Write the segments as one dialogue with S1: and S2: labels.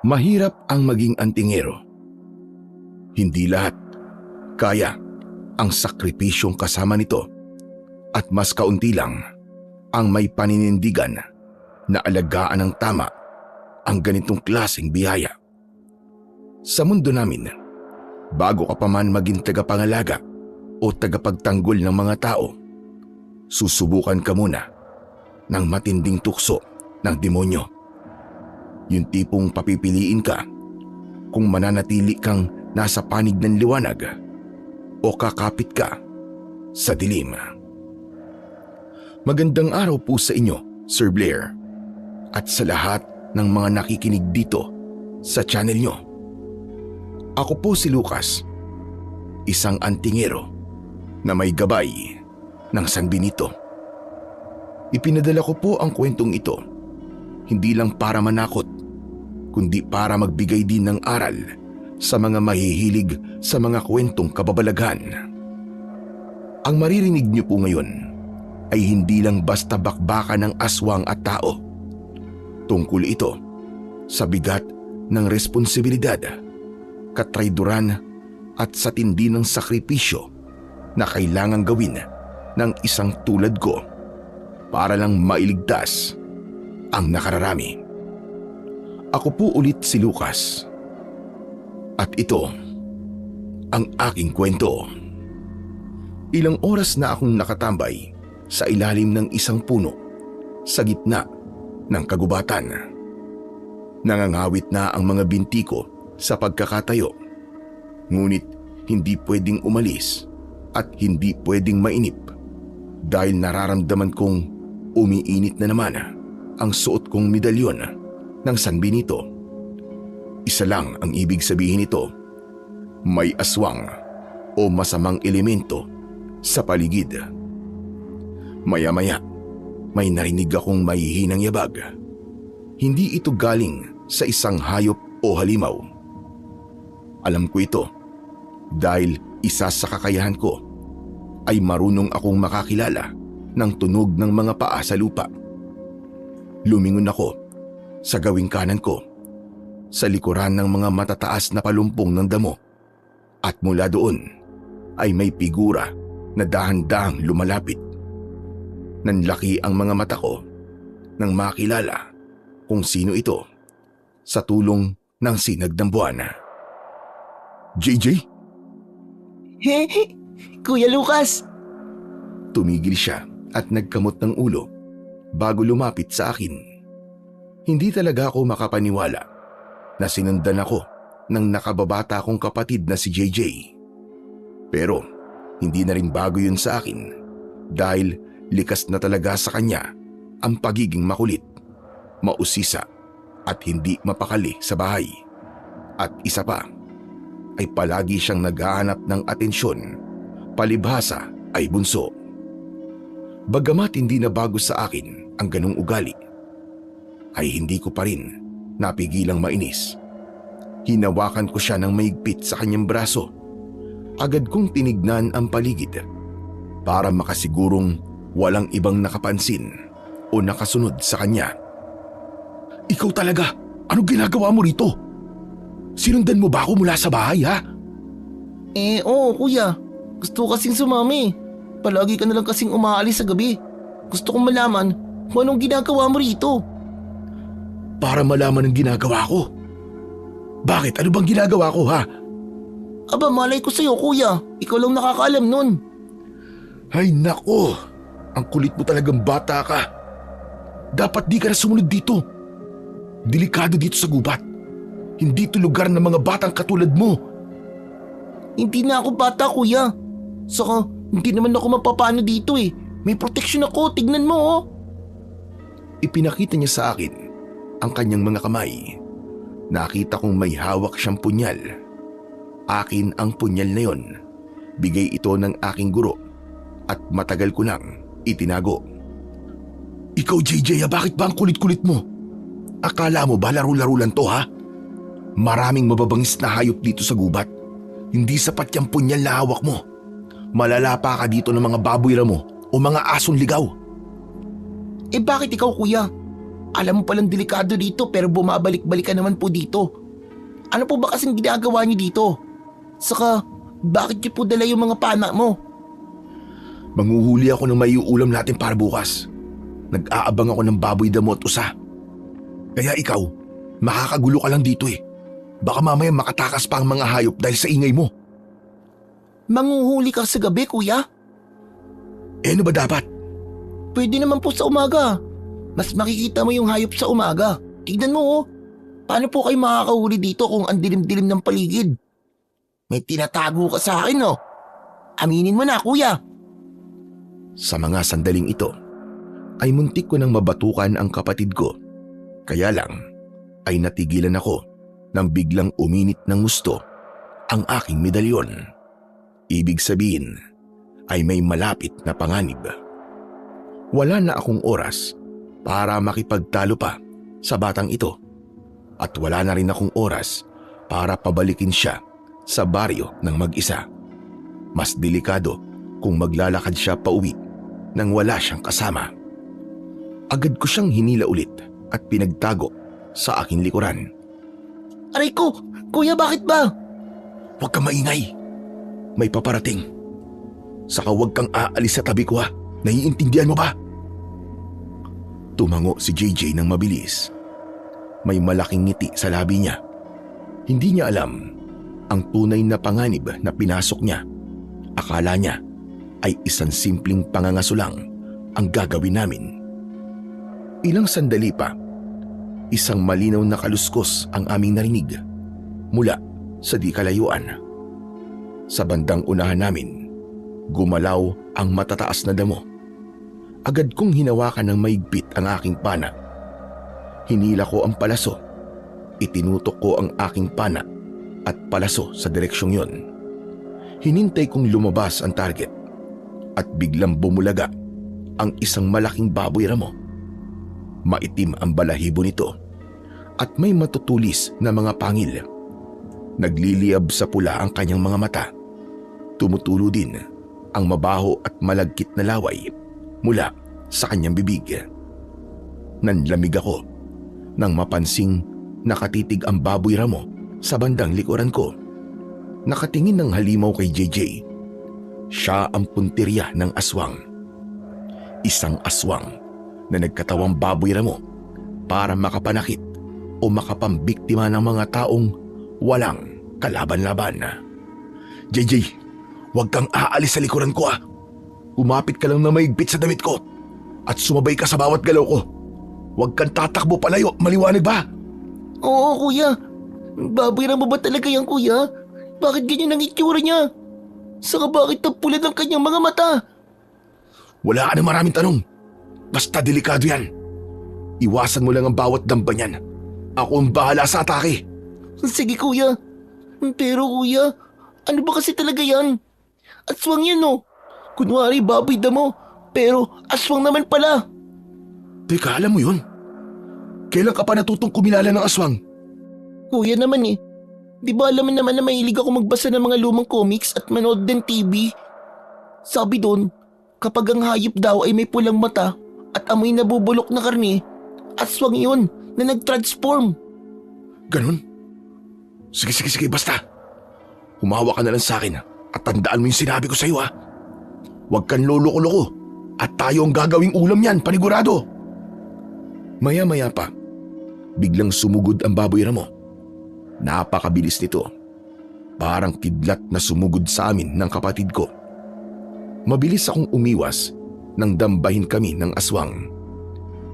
S1: Mahirap ang maging antingero. Hindi lahat kaya ang sakripisyong kasama nito at mas kaunti lang ang may paninindigan na alagaan ng tama ang ganitong klaseng biyaya. Sa mundo namin, bago ka pa man maging tagapangalaga o tagapagtanggol ng mga tao, susubukan ka muna ng matinding tukso ng demonyo. Yung tipong papipiliin ka kung mananatili kang nasa panig ng liwanag o kakapit ka sa dilim. Magandang araw po sa inyo, Sir Blair, at sa lahat ng mga nakikinig dito sa channel nyo. Ako po si Lucas, isang antingero na may gabay ng San Benito. Ipinadala ko po ang kwentong ito hindi lang para manakot, kundi para magbigay din ng aral sa mga mahihilig sa mga kwentong kababalaghan. Ang maririnig niyo po ngayon ay hindi lang basta bakbakan ng aswang at tao. Tungkol ito sa bigat ng responsibilidad, katrayduran at sa tindi ng sakripisyo na kailangang gawin ng isang tulad ko para lang mailigtas ang nakararami. Ako po ulit si Lucas at ito ang aking kwento. Ilang oras na akong nakatambay sa ilalim ng isang puno sa gitna ng kagubatan. Nangangawit na ang mga binti ko sa pagkakatayo, ngunit hindi pwedeng umalis at hindi pwedeng mainip dahil nararamdaman kong umiinit na naman ang suot kong medalyon ng San Benito. Isa lang ang ibig sabihin nito: may aswang o masamang elemento sa paligid. Maya-maya, may narinig akong mahihinang yabag. Hindi ito galing sa isang hayop o halimaw. Alam ko ito dahil isa sa kakayahan ko ay marunong akong makakilala ng tunog ng mga paa sa lupa. Lumingon ako sa gawing kanan ko, sa likuran ng mga matataas na palumpong ng damo, at mula doon ay may figura na dahan-dahang lumalapit. Nanlaki ang mga mata ko nang makilala kung sino ito sa tulong ng sinag ng buwan. JJ?
S2: Kuya Lucas!
S1: Tumigil siya at nagkamot ng ulo bago lumapit sa akin. Hindi talaga ako makapaniwala na sinundan ako ng nakababata kong kapatid na si JJ. Pero hindi na rin bago yun sa akin dahil likas na talaga sa kanya ang pagiging makulit, mausisa at hindi mapakali sa bahay. At isa pa ay palagi siyang naghahanap ng atensyon, palibhasa ay bunso. Bagamat hindi na bago sa akin ang ganung ugali, ay hindi ko pa rin napigilang mainis. Hinawakan ko siya ng maigpit sa kanyang braso. Agad kong tinignan ang paligid para makasigurong walang ibang nakapansin o nakasunod sa kanya. Ikaw talaga! Anong ginagawa mo rito? Sinundan mo ba ako mula sa bahay, ha?
S2: Oo kuya. Gusto ko kasing sumami. Palagi ka na lang kasing umaalis sa gabi. Gusto kong malaman kung anong ginagawa mo rito.
S1: Para malaman ang ginagawa ko. Bakit? Ano bang ginagawa ko, ha?
S2: Aba, malay ko sa'yo kuya. Ikaw lang nakakaalam nun.
S1: Ay nako, ang kulit mo talagang bata ka. Dapat di ka na sumunod dito. Delikado dito sa gubat. Hindi ito lugar ng mga batang katulad mo.
S2: Hindi na ako bata kuya. Saka hindi naman ako mapapano dito eh. May proteksyon ako, tignan mo oh.
S1: Ipinakita niya sa akin ang kanyang mga kamay. Nakita kong may hawak siyang punyal. Akin ang punyal na yon. Bigay ito ng aking guro at matagal ko nang itinago. Ikaw JJ, bakit ba ang kulit-kulit mo? Akala mo ba laro-laro lang to, ha? Maraming mababangis na hayop dito sa gubat. Hindi sapat yung punyal na hawak mo. Malala pa ka dito ng mga baboy ramo o mga asong ligaw.
S2: Bakit ikaw kuya? Alam mo palang delikado dito pero bumabalik-balik ka naman po dito. Ano po ba kasing ginagawa niyo dito? Saka, bakit niyo po dala yung mga pana mo?
S1: Manguhuli ako ng maiuulam natin para bukas. Nag-aabang ako ng baboy damo at usa. Kaya ikaw, makakagulo ka lang dito eh. Baka mamaya makatakas pa ang mga hayop dahil sa ingay mo.
S2: Manguhuli ka sa gabi, kuya?
S1: Eh ano ba dapat?
S2: Pwede naman po sa umaga. Mas makikita mo yung hayop sa umaga. Tignan mo oh. Paano po kayo makakahuli dito kung ang dilim-dilim ng paligid? May tinatago ka sa akin oh. Aminin mo na, kuya.
S1: Sa mga sandaling ito, ay muntik ko nang mabatukan ang kapatid ko. Kaya lang, ay natigilan ako nang biglang uminit ng gusto ang aking medalyon. Ibig sabihin, ay may malapit na panganib. Wala na akong oras para makipagtalo pa sa batang ito. At wala na rin akong oras para pabalikin siya sa baryo ng mag-isa. Mas delikado kung maglalakad siya pauwi nang wala siyang kasama. Agad ko siyang hinila ulit at pinagtago sa aking likuran.
S2: Aray ko! Kuya, bakit ba?
S1: Huwag kang maingay. May paparating. Saka huwag kang aalis sa tabi ko ha. Naiintindihan mo ba? Tumango si JJ ng mabilis. May malaking ngiti sa labi niya. Hindi niya alam ang tunay na panganib na pinasok niya. Akala niya ay isang simpleng pangangaso lang ang gagawin namin. Ilang sandali pa, isang malinaw na kaluskos ang aming narinig mula sa di kalayuan. Sa bandang unahan namin, gumalaw ang matataas na damo. Agad kong hinawakan ng maigpit ang aking pana. Hinila ko ang palaso. Itinutok ko ang aking pana at palaso sa direksyong yon. Hinintay kong lumabas ang target at biglang bumulaga ang isang malaking baboy ramo. Maitim ang balahibo nito at may matutulis na mga pangil. Nagliliyab sa pula ang kanyang mga mata. Tumutulo din ang mabaho at malagkit na laway mula sa kanyang bibig. Nanlamig ako nang mapansing nakatitig ang baboy ramo sa bandang likuran ko. Nakatingin ng halimaw kay JJ. Siya ang punteriya ng aswang. Isang aswang na nagkatawang baboy ramo para makapanakit o makapambiktima ng mga taong walang kalaban-laban. JJ, huwag kang aalis sa likuran ko ah. Umapit ka lang na maigpit sa damit ko at sumabay ka sa bawat galaw ko. Huwag kang tatakbo palayo, maliwanag ba?
S2: Oo, kuya. Baboy ramo ba talaga yan, kuya? Bakit ganyan ang itsura niya? Saka bakit ang pula ng kanyang mga mata?
S1: Wala ka na maraming tanong. Basta delikado yan. Iwasan mo lang ang bawat damba niyan. Ako ang bahala sa atake.
S2: Sige, kuya. Pero kuya, ano ba kasi talaga yan? Aswang yan oh. Kunwari baboy damo, pero aswang naman pala.
S1: Teka, alam mo yun? Kailan ka pa natutong kumilala ng aswang?
S2: Kuya naman eh. Di ba alam mo naman na mahilig ako magbasa ng mga lumang comics at manood ng TV? Sabi doon, kapag ang hayop daw ay may pulang mata at amoy nabubulok na karne, aswang yun na nag-transform.
S1: Ganon? Sige, basta. Humawa ka na lang sa akin at tandaan mo yung sinabi ko sa'yo ha. Huwag kang loloko-loko at tayo ang gagawing ulam yan, panigurado. Maya-maya pa, biglang sumugod ang baboy ramo. Napakabilis nito. Parang kidlat na sumugod sa amin ng kapatid ko. Mabilis akong umiwas nang dambahin kami ng aswang.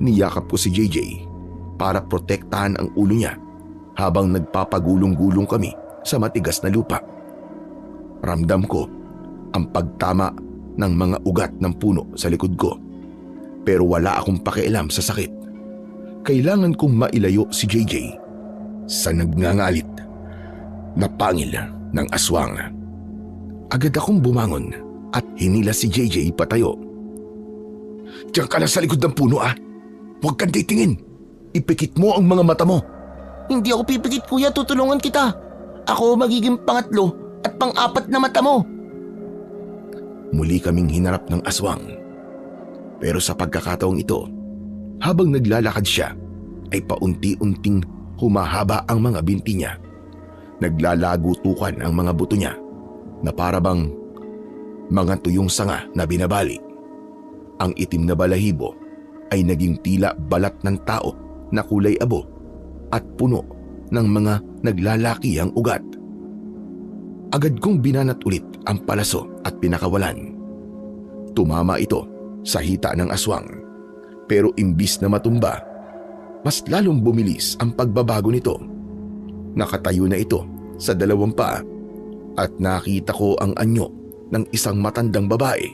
S1: Niyakap ko si JJ para protektahan ang ulo niya habang nagpapagulong-gulong kami sa matigas na lupa. Ramdam ko ang pagtama ng mga ugat ng puno sa likod ko. Pero wala akong pakialam sa sakit. Kailangan kong mailayo si JJ sa nagngangalit na pangil ng aswang. Agad akong bumangon at hinila si JJ patayo. Diyan ka lang sa likod ng puno ah. Huwag kang titingin. Ipikit mo ang mga mata mo.
S2: Hindi ako pipikit, kuya, tutulungan kita. Ako magiging pangatlo at pang-apat na mata mo.
S1: Muli kaming hinarap ng aswang. Pero sa pagkakataong ito, habang naglalakad siya, ay paunti-unting humahaba ang mga binti niya. Naglalagutukan ang mga buto niya na parabang mga tuyong sanga na binabali. Ang itim na balahibo ay naging tila balat ng tao na kulay abo at puno ng mga naglalakihang ugat. Agad kong binanat ulit ang palaso at pinakawalan. Tumama ito sa hita ng aswang, pero imbis na matumba, mas lalong bumilis ang pagbabago nito. Nakatayo na ito sa dalawang paa at nakita ko ang anyo ng isang matandang babae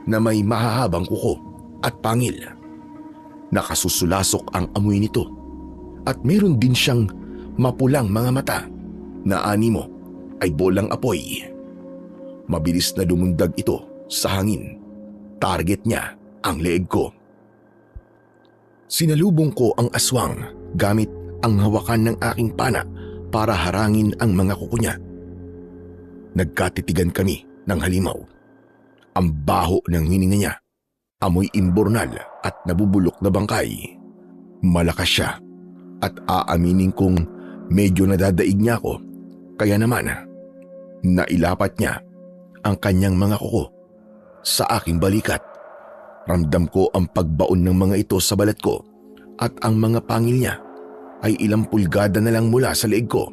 S1: na may mahahabang kuko at pangil. Nakasusulasok ang amoy nito at meron din siyang mapulang mga mata na animo ay bolang apoy. Mabilis na lumundag ito sa hangin. Target niya ang leeg ko. Sinalubong ko ang aswang gamit ang hawakan ng aking pana para harangin ang mga kuko niya. Nagkatitigan kami ng halimaw. Ang baho ng hininga niya, amoy imbornal at nabubulok na bangkay. Malakas siya at aaminin kong medyo nadadaig niya ako, kaya naman nailapat niya ang kanyang mga kuko sa aking balikat. Ramdam ko ang pagbaon ng mga ito sa balat ko at ang mga pangil niya ay ilang pulgada na lang mula sa leeg ko.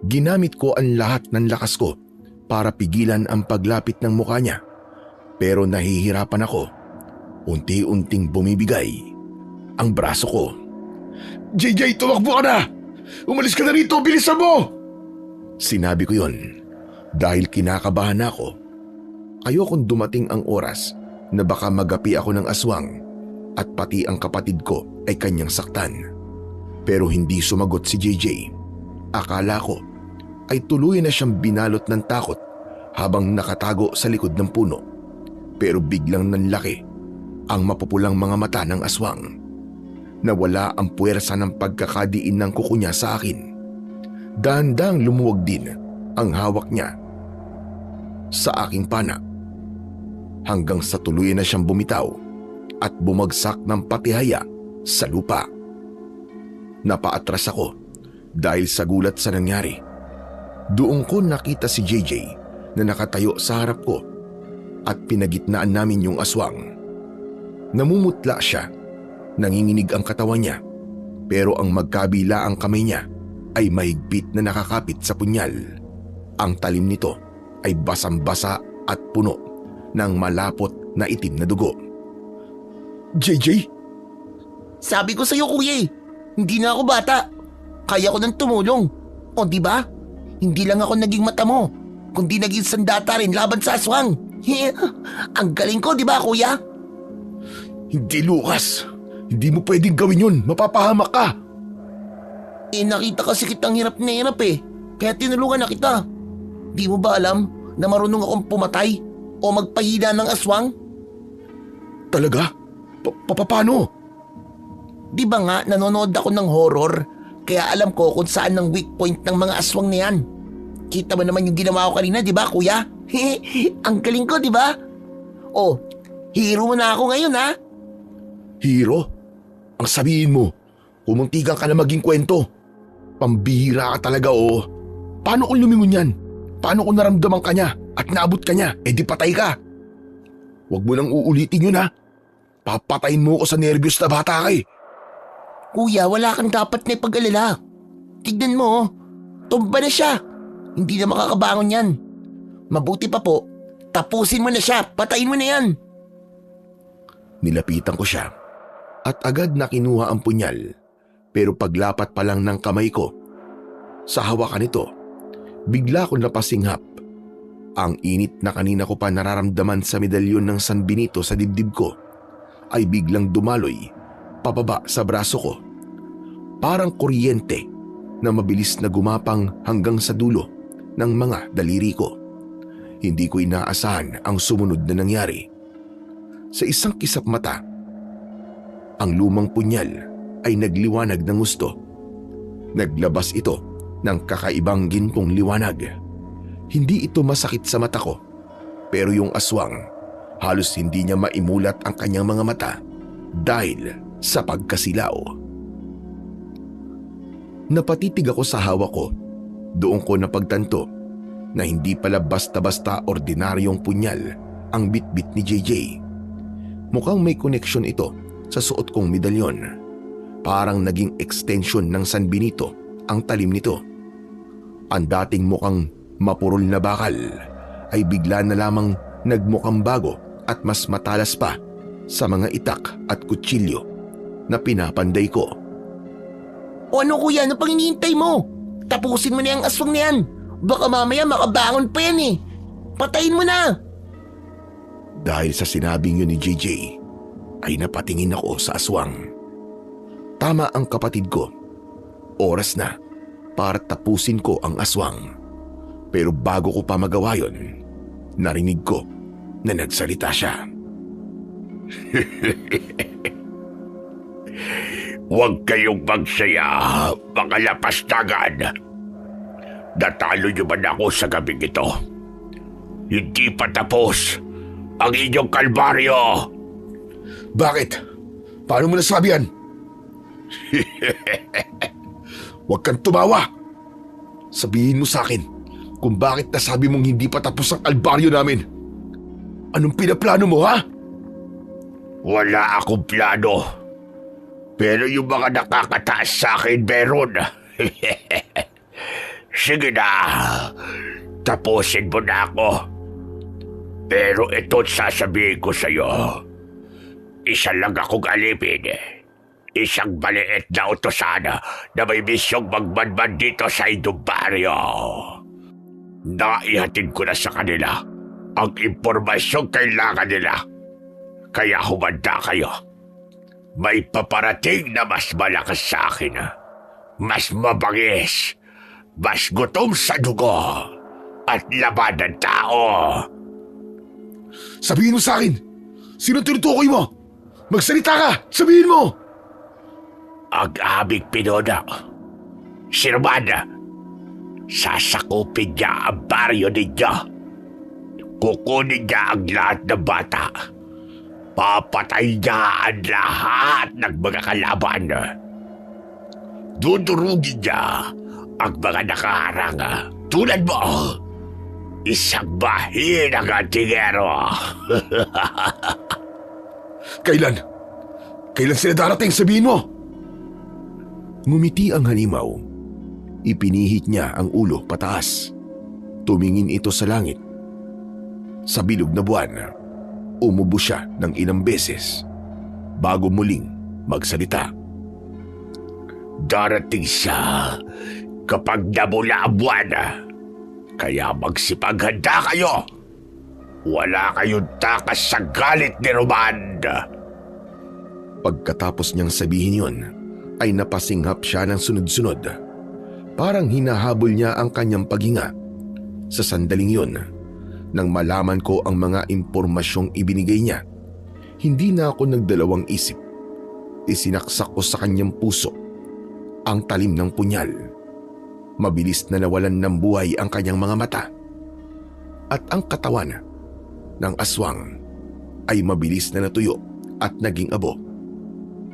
S1: Ginamit ko ang lahat ng lakas ko para pigilan ang paglapit ng mukha niya, pero nahihirapan ako. Unti-unting bumibigay ang braso ko. JJ, tumakbo ka na! Umalis ka na rito, bilisan mo! Sinabi ko yon dahil kinakabahan ako. Ayokong dumating ang oras na baka magapi ako ng aswang at pati ang kapatid ko ay kanyang saktan. Pero hindi sumagot si JJ. Akala ko ay tuluyan na siyang binalot ng takot habang nakatago sa likod ng puno. Pero biglang nanlaki ang mapupulang mga mata ng aswang. Nawala ang puwersa ng pagkakadiin ng kuko niya sa akin. Dahan-dahang lumuwag din ang hawak niya sa aking pana hanggang sa tuluyan na siyang bumitaw at bumagsak ng patihaya sa lupa. Napaatras ako dahil sa gulat sa nangyari. Doon ko nakita si JJ na nakatayo sa harap ko at pinagitnaan namin yung aswang. Namumutla siya, nanginginig ang katawan niya, pero ang magkabila ang kamay niya ay mahigpit na nakakapit sa punyal. Ang talim nito ay basang-basa at puno ng malapot na itim na dugo. JJ?
S2: Sabi ko sa'yo, kuya, hindi na ako bata. Kaya ko nang tumulong. O di ba? Hindi lang ako naging mata mo, kundi naging sandata rin laban sa aswang. Ang galing ko, di ba, kuya?
S1: Hindi, Lucas. Hindi mo pwedeng gawin yun. Mapapahamak ka.
S2: Nakita kasi kitang hirap na hirap kaya tinulungan na kita. Di mo ba alam na marunong akong pumatay o magpahina ng aswang?
S1: Talaga? Paano?
S2: Di ba nga nanonood ako ng horror, kaya alam ko kung saan ang weak point ng mga aswang na yan. Kita mo naman yung ginawa ko kanina, di ba, kuya? Ang galing ko, di ba? Oh, hero mo na ako ngayon, ha?
S1: Hero? Ang sabihin mo, kumuntikan ka na maging kwento. Pambihira ka talaga, oh. Paano kung lumingon yan? Paano kung naramdaman ka niya at naabot ka niya, di patay ka? Huwag mo nang uulitin yun, ha? Papatayin mo ko sa nervyos na bata ka,
S2: Kuya, wala kang dapat na ipag-alala. Tignan mo, tumba na siya. Hindi na makakabangon yan. Mabuti pa po, tapusin mo na siya, patayin mo na yan.
S1: Nilapitan ko siya at agad na kinuha ang punyal, pero paglapat pa lang ng kamay ko sa hawakan nito, bigla ko napasinghap. Ang init na kanina ko pa nararamdaman sa medalyon ng San Benito sa dibdib ko ay biglang dumaloy pababa sa braso ko. Parang kuryente na mabilis na gumapang hanggang sa dulo ng mga daliri ko. Hindi ko inaasahan ang sumunod na nangyari. Sa isang kisap mata, ang lumang punyal ay nagliwanag ng gusto. Naglabas ito ng kakaibang gintong liwanag. Hindi ito masakit sa mata ko, pero yung aswang, halos hindi niya maimulat ang kanyang mga mata dahil sa pagkasilaw. Napatitig ako sa hawak ko. Doon ko napagtanto na hindi pala basta-basta ordinaryong punyal ang bitbit ni JJ. Mukhang may koneksyon ito sa suot kong medalyon. Parang naging extension ng San Benito ang talim nito. Ang dating mukhang mapurol na bakal ay bigla na lamang nagmukhang bago at mas matalas pa sa mga itak at kutsilyo na pinapanday ko.
S2: O ano kuya, ano pang hinihintay mo? Tapusin mo na yung aswang na yan. Baka mamaya makabangon pa yan eh. Patayin mo na!
S1: Dahil sa sinabing yun ni JJ, ay napatingin ako sa aswang. Tama ang kapatid ko. Oras na para tapusin ko ang aswang. Pero bago ko pa magawa yun, narinig ko na nagsalita siya.
S3: Huwag kayong magsaya, mga lapastagan. Natalo niyo man ako sa gabing ito. Hindi pa tapos ang inyong kalbaryo.
S1: Bakit? Paano mo nasabi yan? Huwag kang tumawa. Sabihin mo sa akin kung bakit nasabi mong hindi pa tapos ang albaryo namin. Anong pinaplano mo, ha?
S3: Wala akong plano. Pero yung mga nakakataas sa akin meron. Sige na, tapusin mo na ako. Pero ito't sasabihin ko sa'yo. Isa lang akong alipin. Isang maliit na utosan na may misyong magmanman dito sa inyong baryo. Naihatid ko na sa kanila ang impormasyong kailangan nila. Kaya humanda kayo. May paparating na mas malakas sa akin. Mas mabangis. Mas gutom sa dugo. At laban ng tao.
S1: Sabihin mo sa akin, sino tinutukoy mo? Magsalita ka! Sabihin mo!
S3: Ang aming pinuna. Si Roman. Sasakupin niya ang baryo ninyo. Kukunin niya ang lahat ng bata. Papatay niya ang lahat ng mga kalaban. Dudurugin niya ang mga nakaharang tulad mo. Isang mahinang antingero.
S1: Kailan? Kailan sila darating? Sabihin mo! Ngumiti ang halimaw. Ipinihit niya ang ulo pataas. Tumingin ito sa langit. Sa bilog na buwan, umubo siya ng ilang beses bago muling magsalita.
S3: Darating siya kapag namula ang buwan. Kaya magsipaghanda kayo. Wala kayong takas sa galit ni Roman.
S1: Pagkatapos niyang sabihin yun, ay napasinghap siya ng sunod-sunod. Parang hinahabol niya ang kanyang paghinga. Sa sandaling yun, nang malaman ko ang mga impormasyong ibinigay niya, hindi na ako nagdalawang isip. Isinaksak ko sa kanyang puso ang talim ng punyal. Mabilis na nawalan ng buhay ang kanyang mga mata. At ang katawan ng aswang ay mabilis na natuyo at naging abo.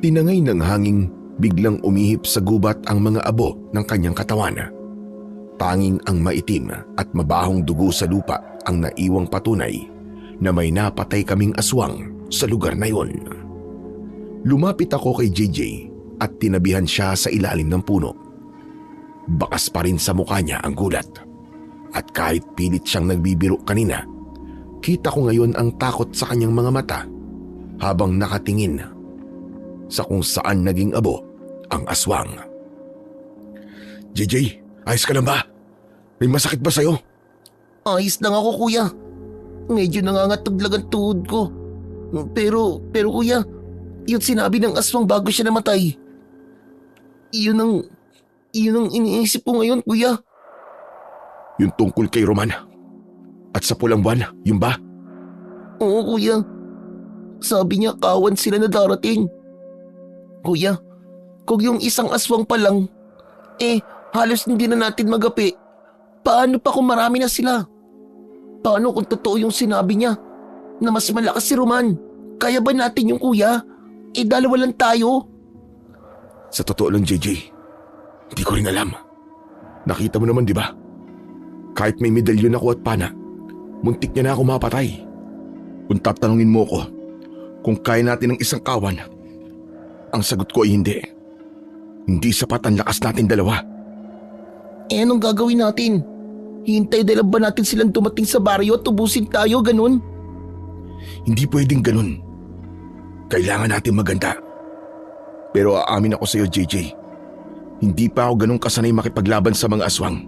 S1: Tinangay ng hanging biglang umihip sa gubat ang mga abo ng kanyang katawan. Tanging ang maitim at mabahong dugo sa lupa ang naiwang patunay na may napatay kaming aswang sa lugar na yon. Lumapit ako kay JJ at tinabihan siya sa ilalim ng puno. Bakas pa rin sa mukha niya ang gulat. At kahit pilit siyang nagbibiro kanina, kita ko ngayon ang takot sa kanyang mga mata habang nakatingin sa kung saan naging abo ang aswang. JJ, ayos ka lang ba? May masakit ba sa'yo?
S2: Ayos lang ako kuya. Medyo nangangataglag ang tuhod ko. Pero kuya, yun sinabi ng aswang bago siya namatay. Yun ang iniisip ko ngayon kuya.
S1: Yung tungkol kay Roman at sa pulang buwan, yun ba?
S2: Oo kuya. Sabi niya kawan sila na darating. Kuya, kung yung isang aswang pa lang, halos hindi na natin magapi. Paano pa kung marami na sila? Paano kung totoo yung sinabi niya na mas malakas si Roman? Kaya ba natin yung kuya? Dalawa lang tayo.
S1: Sa totoo lang, JJ, Hindi ko rin alam. Nakita mo naman, di ba? Kahit may medalyon ako at pana, muntik niya na ako mapatay. Kung tatanungin mo ko kung kaya natin ng isang kawan, ang sagot ko ay hindi. Hindi sapat ang lakas natin dalawa.
S2: Eh anong gagawin natin? Hintay dala ba natin silang dumating sa baryo at tubusin tayo, ganun?
S1: Hindi pwedeng ganun. Kailangan natin maganda. Pero aamin ako sa iyo, JJ. Hindi pa ako ganun kasanay makipaglaban sa mga aswang.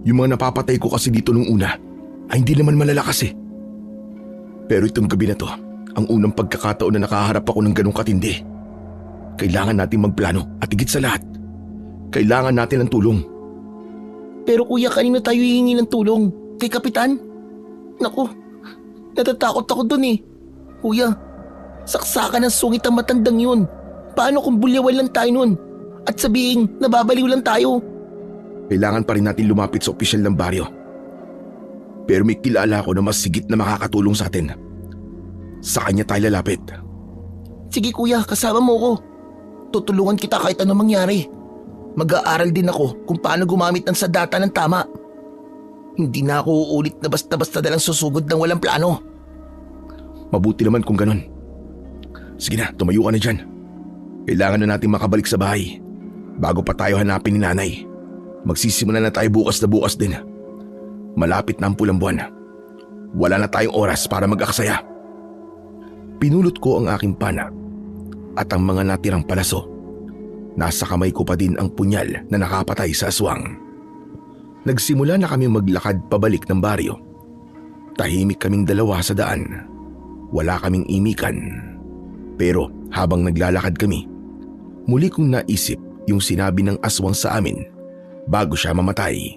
S1: Yung mga napapatay ko kasi dito nung una ay hindi naman malalakas eh. Pero itong gabi na to, ang unang pagkakataon na nakaharap ako ng ganung katindi. Kailangan natin magplano at higit sa lahat, kailangan natin ng tulong.
S2: Pero kuya, kanina tayo hihingi ng tulong? Kay Kapitan? Naku, natatakot ako dun eh. Kuya, saksakan ng sungit ang matandang yun. Paano kung bulyawan lang tayo nun? At sabihin, nababaliw lang tayo.
S1: Kailangan pa rin natin lumapit sa opisyal ng baryo. Pero may kilala ako na mas sigit na makakatulong sa atin. Sa kanya tayo lalapit.
S2: Sige kuya, kasama mo ko. Tutulungan kita kahit anong mangyari. Mag-aaral din ako kung paano gumamit ng sadata ng tama. Hindi na ako uulit na basta-basta dalang susugod ng walang plano.
S1: Mabuti naman kung ganun. Sige na, tumayo ka na dyan. Kailangan na natin makabalik sa bahay bago pa tayo hanapin ni nanay. Magsisimula na tayo bukas na bukas din. Malapit na ang pulang buwan. Wala na tayong oras para mag-aksaya. Pinulot ko ang aking pana at ang mga natirang palaso. Nasa kamay ko pa din ang punyal na nakapatay sa aswang. Nagsimula na kami maglakad pabalik ng baryo. Tahimik kaming dalawa sa daan. Wala kaming imikan. Pero habang naglalakad kami, muli kong naisip yung sinabi ng aswang sa amin bago siya mamatay.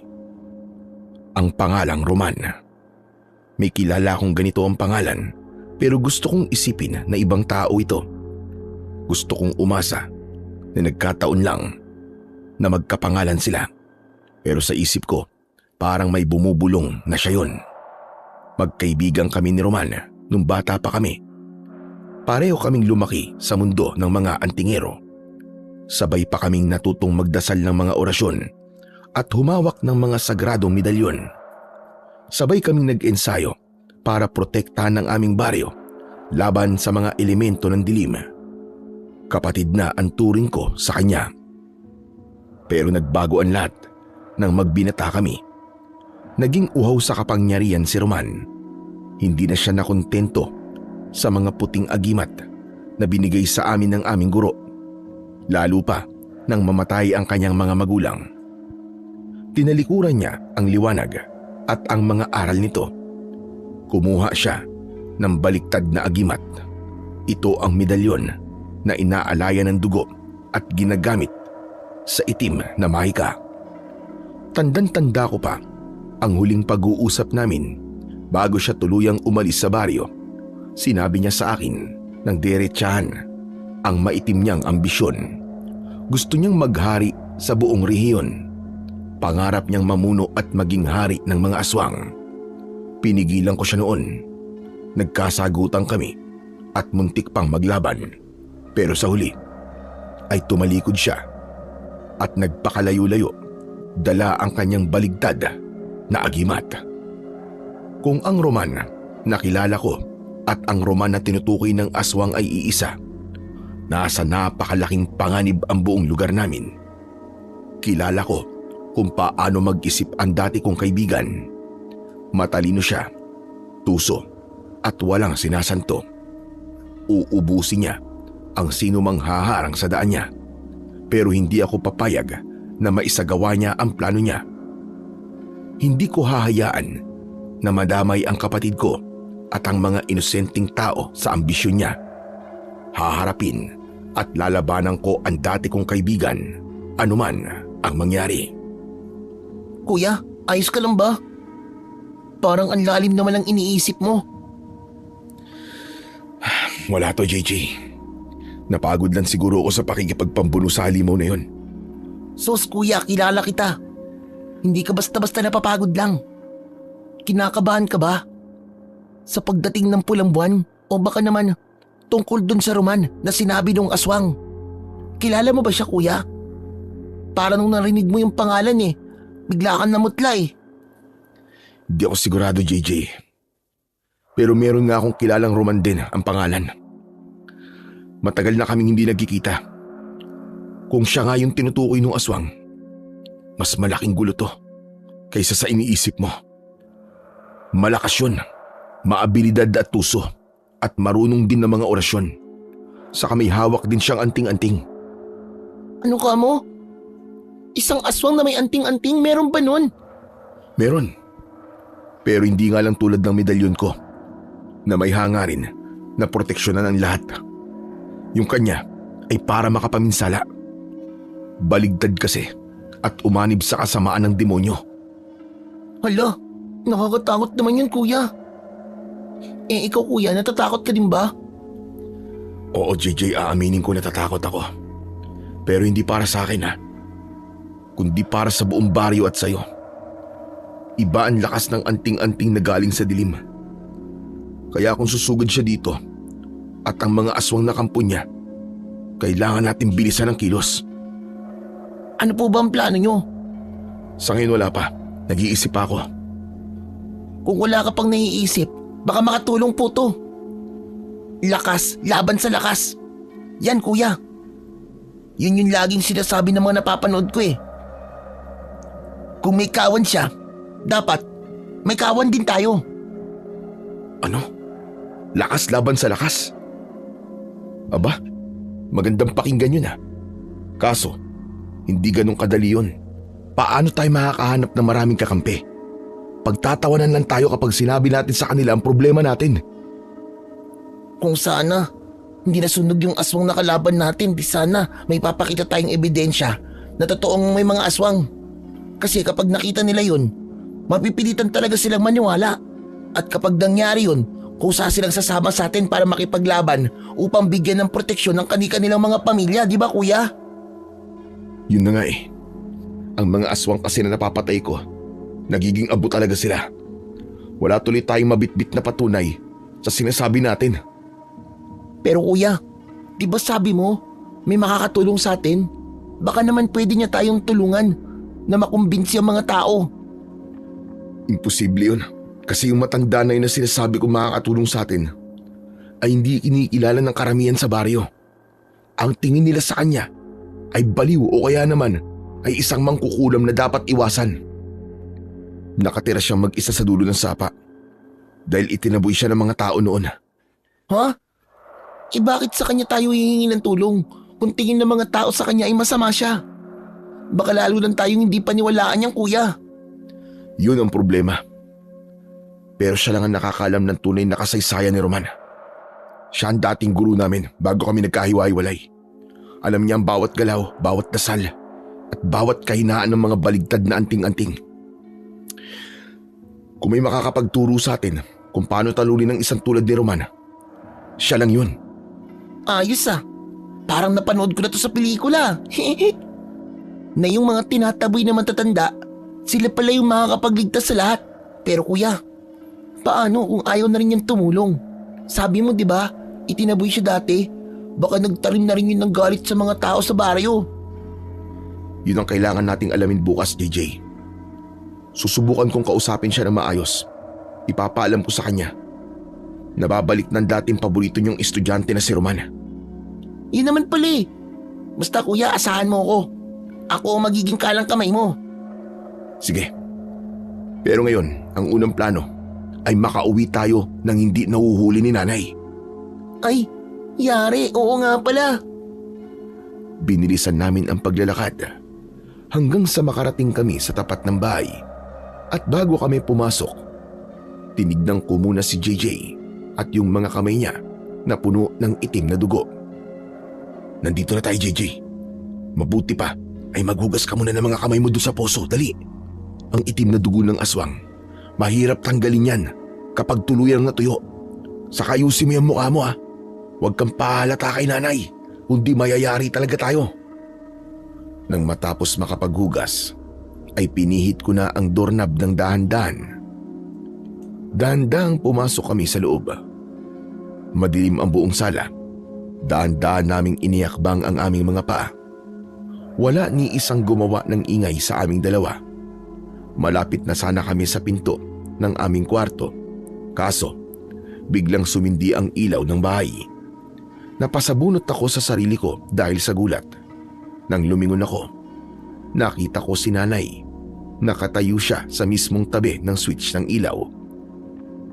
S1: Ang pangalang Roman. May kilala akong ganito ang pangalan, pero gusto kong isipin na ibang tao ito. Gusto kong umasa na nagkataon lang na magkapangalan sila. Pero sa isip ko, parang may bumubulong na siya yun. Magkaibigan kami ni Roman nung bata pa kami. Pareho kaming lumaki sa mundo ng mga antingero. Sabay pa kaming natutong magdasal ng mga orasyon at humawak ng mga sagradong medalyon. Sabay kaming nag-ensayo para protektahan ang aming baryo laban sa mga elemento ng dilim. Kapatid na ang turing ko sa kanya. Pero nagbago ang lahat nang magbinata kami. Naging uhaw sa kapangyarihan si Roman. Hindi na siya nakontento sa mga puting agimat na binigay sa amin ng aming guro. Lalo pa nang mamatay ang kanyang mga magulang. Tinalikuran niya ang liwanag at ang mga aral nito. Kumuha siya ng baliktad na agimat. Ito ang medalyon na inaalayan ng dugo at ginagamit sa itim na mahika. Tandang-tanda ko pa ang huling pag-uusap namin bago siya tuluyang umalis sa baryo. Sinabi niya sa akin ng diretsahan ang maitim niyang ambisyon. Gusto niyang maghari sa buong rehiyon. Pangarap niyang mamuno at maging hari ng mga aswang. Pinigilan ko siya noon. Nagkasagutan kami at muntik pang maglaban. Pero sa huli ay tumalikod siya at nagpakalayo-layo, dala ang kanyang baligtad na agimat. Kung ang Roman na kilala ko at ang Roman na tinutukoy ng aswang ay iisa, nasa napakalaking panganib ang buong lugar namin. Kilala ko kung paano mag-isip ang dati kong kaibigan. Matalino siya, tuso at walang sinasanto. Uubusin niya ang sino mang haharang sa daan niya. Pero hindi ako papayag na maisagawa niya ang plano niya. Hindi ko hahayaan na madamay ang kapatid ko at ang mga inosenteng tao sa ambisyon niya. Haharapin at lalabanan ko ang dati kong kaibigan, anuman ang mangyari.
S2: Kuya, ayos ka lang ba? Parang ang lalim naman ang iniisip mo.
S1: Wala to, JJ. Napagod lang siguro ako sa pakikipagpambuno sa halimaw na yun.
S2: Sus kuya, kilala kita. Hindi ka basta-basta napapagod lang. Kinakabahan ka ba? Sa pagdating ng pulang buwan o baka naman tungkol dun sa Roman na sinabi nung aswang. Kilala mo ba siya kuya? Para nung narinig mo yung pangalan bigla kang namutla
S1: Di ako sigurado, JJ. Pero meron nga akong kilalang Roman din ang pangalan. Matagal na kaming hindi nagkikita. Kung siya nga yung tinutukoy ng aswang, mas malaking gulo to kaysa sa iniisip mo. Malakas yun, maabilidad at tuso, at marunong din ng mga orasyon. Saka may hawak din siyang anting-anting.
S2: Ano ka mo? Isang aswang na may anting-anting, meron ba nun?
S1: Meron. Pero hindi nga lang tulad ng medalyon ko na may hangarin na proteksyonan ang lahat. Yung kanya ay para makapaminsala. Baligtad kasi at umanib sa kasamaan ng demonyo.
S2: Hala, nakakatakot naman yun kuya. Ikaw kuya, natatakot ka din ba?
S1: Oo JJ, aaminin ko natatakot ako. Pero hindi para sa akin kundi para sa buong baryo at sayo. Iba ang lakas ng anting-anting na galing sa dilim. Kaya kung susugod siya dito at ang mga aswang na kampo niya, kailangan natin bilisan ang kilos.
S2: Ano po ba ang plano nyo?
S1: Sa ngayon wala pa. Nag-iisip ako.
S2: Kung wala ka pang naiisip, baka makatulong po to. Lakas, laban sa lakas. Yan kuya. Yun yung laging sinasabi ng mga napapanood ko Kung may kawan siya, dapat may kawan din tayo.
S1: Ano? Lakas laban sa lakas? Aba, magandang pakinggan yun Kaso, hindi ganun kadali yun. Paano tayo makakahanap ng maraming kakampi? Pagtatawanan lang tayo kapag sinabi natin sa kanila ang problema natin.
S2: Kung sana, hindi nasunog yung aswang na kalaban natin, di sana may papakita tayong ebidensya na totoong may mga aswang. Kasi kapag nakita nila yun, mapipilitan talaga silang maniwala. At kapag nangyari yun, kusa silang sasama sa atin para makipaglaban upang bigyan ng proteksyon ng kani-kanilang mga pamilya, di ba kuya?
S1: Yun na nga Ang mga aswang kasi na napapatay ko, nagiging abo talaga sila. Wala tuloy tayong mabitbit na patunay sa sinasabi natin.
S2: Pero kuya, di ba sabi mo may makakatulong sa atin? Baka naman pwede niya tayong tulungan na makumbinsi ang mga tao.
S1: Imposible yun. Kasi yung matanda na yun na sinasabi ko makakatulong sa atin ay hindi kinikilala ng karamihan sa baryo. Ang tingin nila sa kanya ay baliw o kaya naman ay isang mangkukulam na dapat iwasan. Nakatira siyang mag-isa sa dulo ng sapa dahil itinaboy siya ng mga tao noon.
S2: Ha? Bakit sa kanya tayo hihingi ng tulong kung tingin ng mga tao sa kanya ay masama siya? Baka lalo lang tayong hindi paniwalaan niyang kuya.
S1: Yun ang problema. Pero siya lang ang nakakalam ng tunay na kasaysayan ni Roman. Siya ang dating guru namin bago kami nagkahiwa-hiwalay. Alam niya ang bawat galaw, bawat dasal, at bawat kahinaan ng mga baligtad na anting-anting. Kung may makakapagturo sa atin kung paano talunin ng isang tulad ni Roman, siya lang yun.
S2: Ayos Parang napanood ko na to sa pelikula. Na yung mga tinataboy na matatanda, sila pala yung makakapagligtas sa lahat. Pero kuya, paano kung ayaw na rin niyang tumulong? Sabi mo 'di ba, itinaboy siya dati. Baka nagtarim na rin yun ng galit sa mga tao sa baryo.
S1: Yun ang kailangan nating alamin bukas, JJ. Susubukan kong kausapin siya ng maayos. Ipapaalam ko sa kanya. Nababalik ng dating paborito niyong estudyante na si Roman.
S2: Yun naman pala Basta kuya, asahan mo ako. Ako ang magiging kalang kamay mo.
S1: Sige. Pero ngayon, ang unang plano ay makauwi tayo nang hindi nahuhuli ni nanay.
S2: Ay, yari. Oo nga pala.
S1: Binilisan namin ang paglalakad hanggang sa makarating kami sa tapat ng bahay. At bago kami pumasok, tinignan ko muna si JJ at yung mga kamay niya na puno ng itim na dugo. Nandito na tayo, JJ. Mabuti pa ay maghugas ka muna ng mga kamay mo doon sa poso. Dali. Ang itim na dugo ng aswang, mahirap tanggalin yan kapag tuluyang natuyo. Saka ayusin mo yung mukha mo Huwag kang pahalata kay nanay, kundi mayayari talaga tayo. Nang matapos makapaghugas, ay pinihit ko na ang doorknob ng dahan-dahan. Dahan-dahang pumasok kami sa loob. Madilim ang buong sala. Dahan-dahan naming iniakbang ang aming mga paa. Wala ni isang gumawa ng ingay sa aming dalawa. Malapit na sana kami sa pinto ng aming kwarto. Kaso, biglang sumindi ang ilaw ng bahay. Napasabunot ako sa sarili ko dahil sa gulat. Nang lumingon ako, nakita ko si nanay. Nakatayo siya sa mismong tabi ng switch ng ilaw.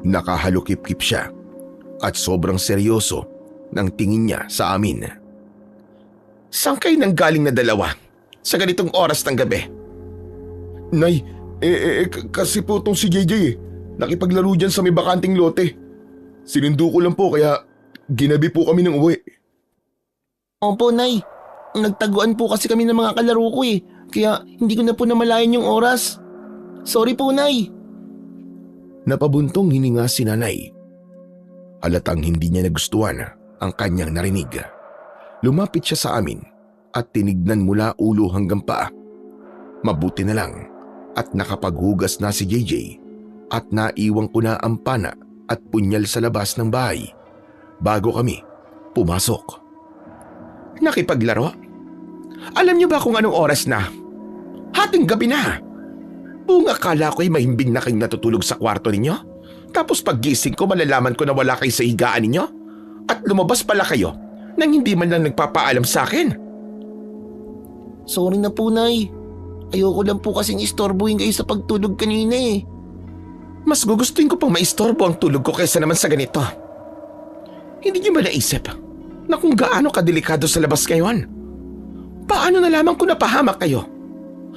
S1: Nakahalukip-kip siya at sobrang seryoso ng tingin niya sa amin.
S2: Saan kayo nang galing na dalawa? Sa ganitong oras ng gabi?
S1: Nay, kasi po tong si JJ nakipaglaro dyan sa may bakanting lote. Sinundo ko lang po kaya ginabi po kami ng uwi.
S2: Opo, Nay. Nagtaguan po kasi kami ng mga kalaro ko kaya hindi ko na po namalayan yung oras. Sorry po, Nay.
S1: Napabuntong hininga si nanay. Halatang hindi niya nagustuhan ang kanyang narinig. Lumapit siya sa amin at tinignan mula ulo hanggang paa. Mabuti na lang at nakapaghugas na si JJ at naiwang ko na ang pana at punyal sa labas ng bahay bago kami pumasok.
S2: Nakipaglaro? Alam niyo ba kung anong oras na? Hating gabi na. Buong akala ko'y mahimbing na kayong natutulog sa kwarto ninyo. Tapos paggising ko malalaman ko na wala kayo sa higaan ninyo. At lumabas pala kayo nang hindi man lang nagpapaalam sa akin. Sorry na po, Nay. Ayoko lang po kasing istorbohin kayo sa pagtulog kanina Mas gugustuhin ko pang maistorbo ang tulog ko kaysa naman sa ganito. Hindi niyo ba naisip na kung gaano kadelikado sa labas ngayon? Paano na lamang kung napahamak kayo?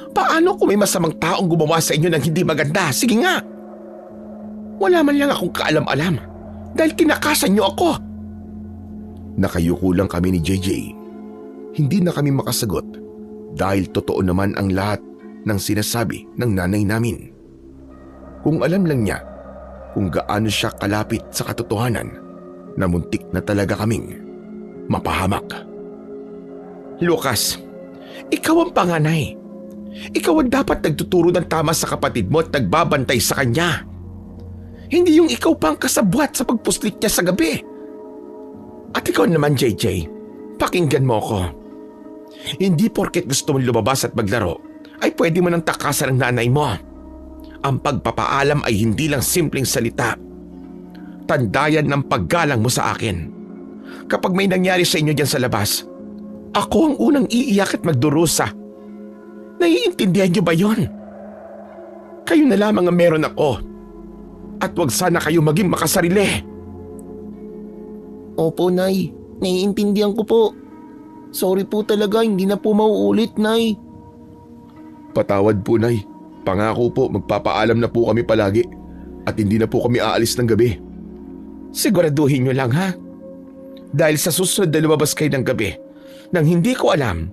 S2: Paano kung may masamang taong gumawa sa inyo ng hindi maganda? Sige nga! Wala man lang akong kaalam-alam dahil kinakasan niyo ako.
S1: Nakayuko lang kami ni JJ. Hindi na kami makasagot dahil totoo naman ang lahat ng sinasabi ng nanay namin. Kung alam lang niya kung gaano siya kalapit sa katotohanan na muntik na talaga kaming mapahamak.
S2: Lucas, ikaw ang panganay. Ikaw ang dapat nagtuturo ng tama sa kapatid mo at nagbabantay sa kanya. Hindi yung ikaw pa ang kasabwat sa pagpuslit niya sa gabi. At ikaw naman, JJ, pakinggan mo ako. Hindi porket gusto mong lumabas at maglaro ay pwede mo nang takasan ang nanay mo. Ang pagpapaalam ay hindi lang simpleng salita. Tandayan ng paggalang mo sa akin. Kapag may nangyari sa inyo dyan sa labas, ako ang unang iiyak at magdurusa. Naiintindihan niyo ba yon? Kayo na lamang ang meron ako. At wag sana kayo maging makasarili. Opo, Nay. Naiintindihan ko po. Sorry po talaga, hindi na po mauulit, Nay.
S1: Patawad po, Nay. Pangako po magpapaalam na po kami palagi at hindi na po kami aalis ng gabi.
S2: Siguraduhin niyo lang, ha? Dahil sa susunod na lumabas kayo ng gabi nang hindi ko alam,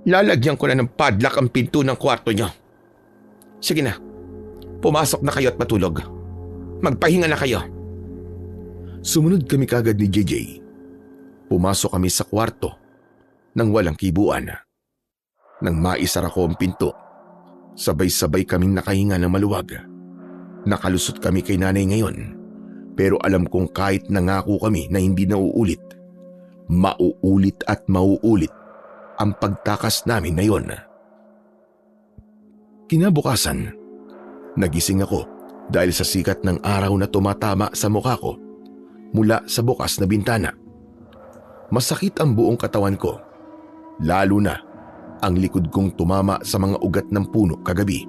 S2: lalagyan ko na ng padlock ang pinto ng kwarto niyo. Sige na, pumasok na kayo at matulog. Magpahinga na kayo.
S1: Sumunod kami kagad ni JJ. Pumasok kami sa kwarto nang walang kibuan. Nang maisara ko ang pinto, sabay-sabay kaming nakahinga ng maluwag. Nakalusot kami kay nanay ngayon. Pero alam kong kahit nangako kami na hindi na uulit, mauulit at mauulit ang pagtakas namin na yon. Kinabukasan, nagising ako dahil sa sikat ng araw na tumatama sa mukha ko mula sa bukas na bintana. Masakit ang buong katawan ko, lalo na ang likod kong tumama sa mga ugat ng puno kagabi.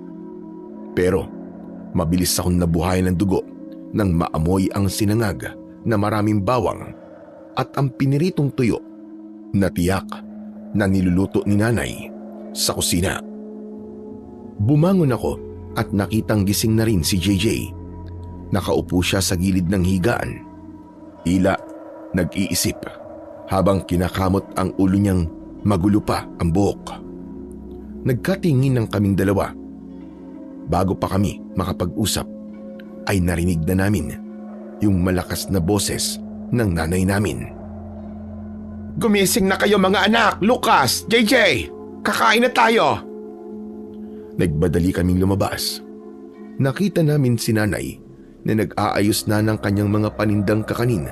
S1: Pero mabilis akong nabuhayan ng dugo nang maamoy ang sinangag na maraming bawang at ang piniritong tuyo na tiyak na niluluto ni nanay sa kusina. Bumangon ako at nakitang gising na rin si JJ. Nakaupo siya sa gilid ng higaan. Tila nag-iisip habang kinakamot ang ulo niyang magulo pa ang buhok. Nagkatingin ng kaming dalawa. Bago pa kami makapag-usap ay narinig na namin yung malakas na boses ng nanay namin.
S2: Gumising na kayo mga anak! Lucas! JJ! Kakain na tayo!
S1: Nagbadali kaming lumabas. Nakita namin si nanay na nag-aayos na ng kanyang mga panindang kakanin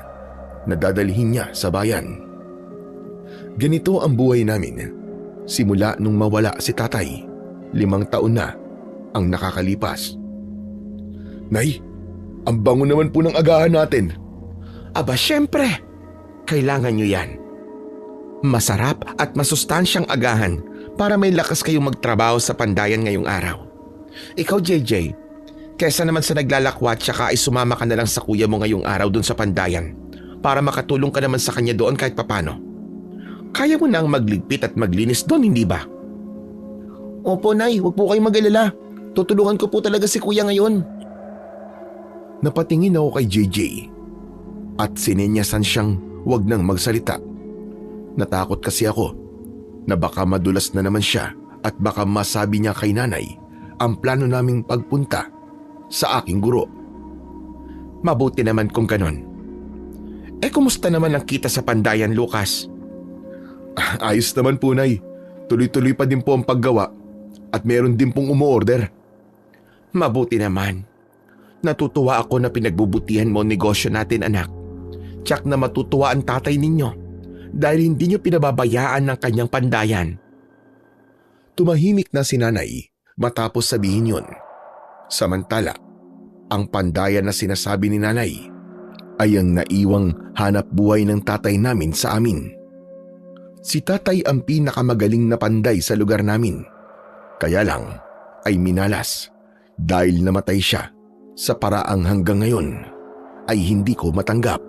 S1: na dadalhin niya sa bayan. Ganito ang buhay namin. simula nung mawala si tatay. 5 taon na ang nakakalipas. Nay, ang bango naman po ng agahan natin.
S4: Aba syempre, kailangan nyo yan. Masarap at masustansyang agahan para may lakas kayong magtrabaho sa pandayan ngayong araw. Ikaw JJ, kesa naman sa naglalakwat tsaka ay sumama ka na lang sa kuya mo ngayong araw dun sa pandayan para makatulong ka naman sa kanya doon kahit papano. Kaya mo nang magligpit at maglinis doon, hindi ba?
S2: Opo, Nay. Huwag po kayong mag-alala. Tutulungan ko po talaga si Kuya ngayon.
S1: Napatingin ako kay JJ at sinenyasan siyang wag nang magsalita. Natakot kasi ako na baka madulas na naman siya at baka masabi niya kay nanay ang plano naming pagpunta sa aking guro.
S4: Mabuti naman kung ganon. Kumusta naman ang kita sa pandayan, Lucas?
S1: Ayos naman po, Nay. Tuloy-tuloy pa din po ang paggawa at meron din pong umu-order.
S4: Mabuti naman. Natutuwa ako na pinagbubutihan mo ang negosyo natin, anak. Tiyak na matutuwa ang tatay ninyo dahil hindi nyo pinababayaan ng kanyang pandayan.
S1: Tumahimik na si nanay matapos sabihin yun. Samantala, ang pandayan na sinasabi ni nanay ay ang naiwang hanap buhay ng tatay namin sa amin. Si tatay ang pinakamagaling na panday sa lugar namin. Kaya lang ay minalas dahil namatay siya sa paraang hanggang ngayon ay hindi ko matanggap.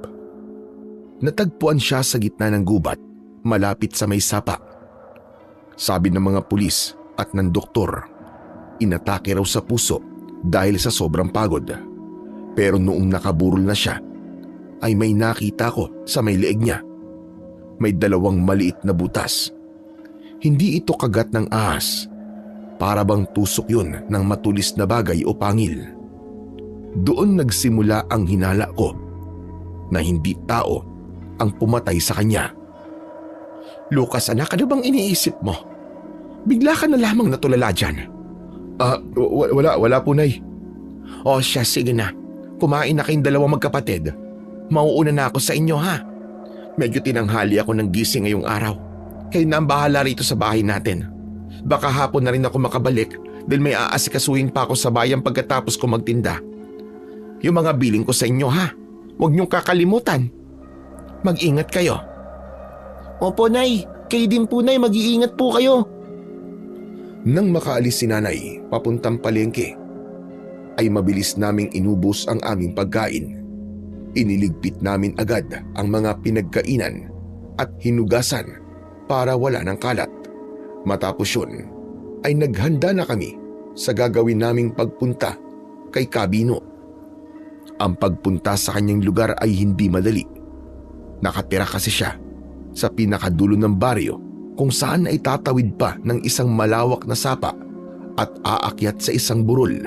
S1: Natagpuan siya sa gitna ng gubat malapit sa may sapa. Sabi ng mga pulis at ng doktor, inatake raw sa puso dahil sa sobrang pagod. Pero noong nakaburol na siya, ay may nakita ko sa may leeg niya. May 2 maliit na butas. Hindi ito kagat ng ahas. Para bang tusok yun ng matulis na bagay o pangil. Doon nagsimula ang hinala ko na hindi tao ang pumatay sa kanya.
S4: Lucas, anak, ano bang iniisip mo? Bigla ka na lamang natulala dyan.
S1: Wala po, Nay.
S4: O siya, sige na. Kumain na kayong 2 magkapatid. Mauuna na ako sa inyo, ha? Medyo tinanghali ako ng gising ngayong araw. Kayo na ang bahala rito sa bahay natin. Baka hapon na rin ako makabalik dahil may aasikasuhin pa ako sa bayan pagkatapos ko magtinda. Yung mga biling ko sa inyo, ha? Huwag niyong kakalimutan. Mag-ingat kayo.
S2: Opo, Nay. Kayo din po, Nay. Mag-iingat po kayo.
S1: Nang makaalis si nanay papuntang palengke, ay mabilis naming inubos ang aming pagkain. Iniligpit namin agad ang mga pinagkainan at hinugasan para wala ng kalat. Matapos yun, ay naghanda na kami sa gagawin naming pagpunta kay Cabino. Ang pagpunta sa kanyang lugar ay hindi madali. Nakatira kasi siya sa pinakadulo ng baryo kung saan ay tatawid pa ng isang malawak na sapa at aakyat sa isang burol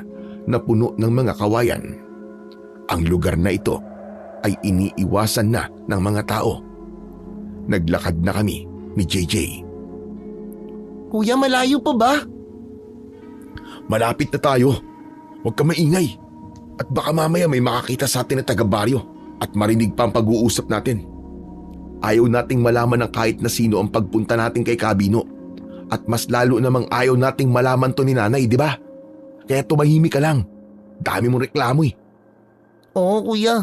S1: na puno ng mga kawayan. Ang lugar na ito ay iniiwasan na ng mga tao. Naglakad na kami ni JJ.
S2: Kuya, malayo pa ba?
S1: Malapit na tayo. Huwag ka maingay. At baka mamaya may makakita sa atin na taga-baryo at marinig pa ang pag-uusap natin. Ayaw nating malaman ng kahit na sino ang pagpunta natin kay Cabino. At mas lalo namang ayaw nating malaman to ni nanay, di ba? Kaya tumahimik ka lang. Dami mong reklamo eh.
S2: Oo, Kuya.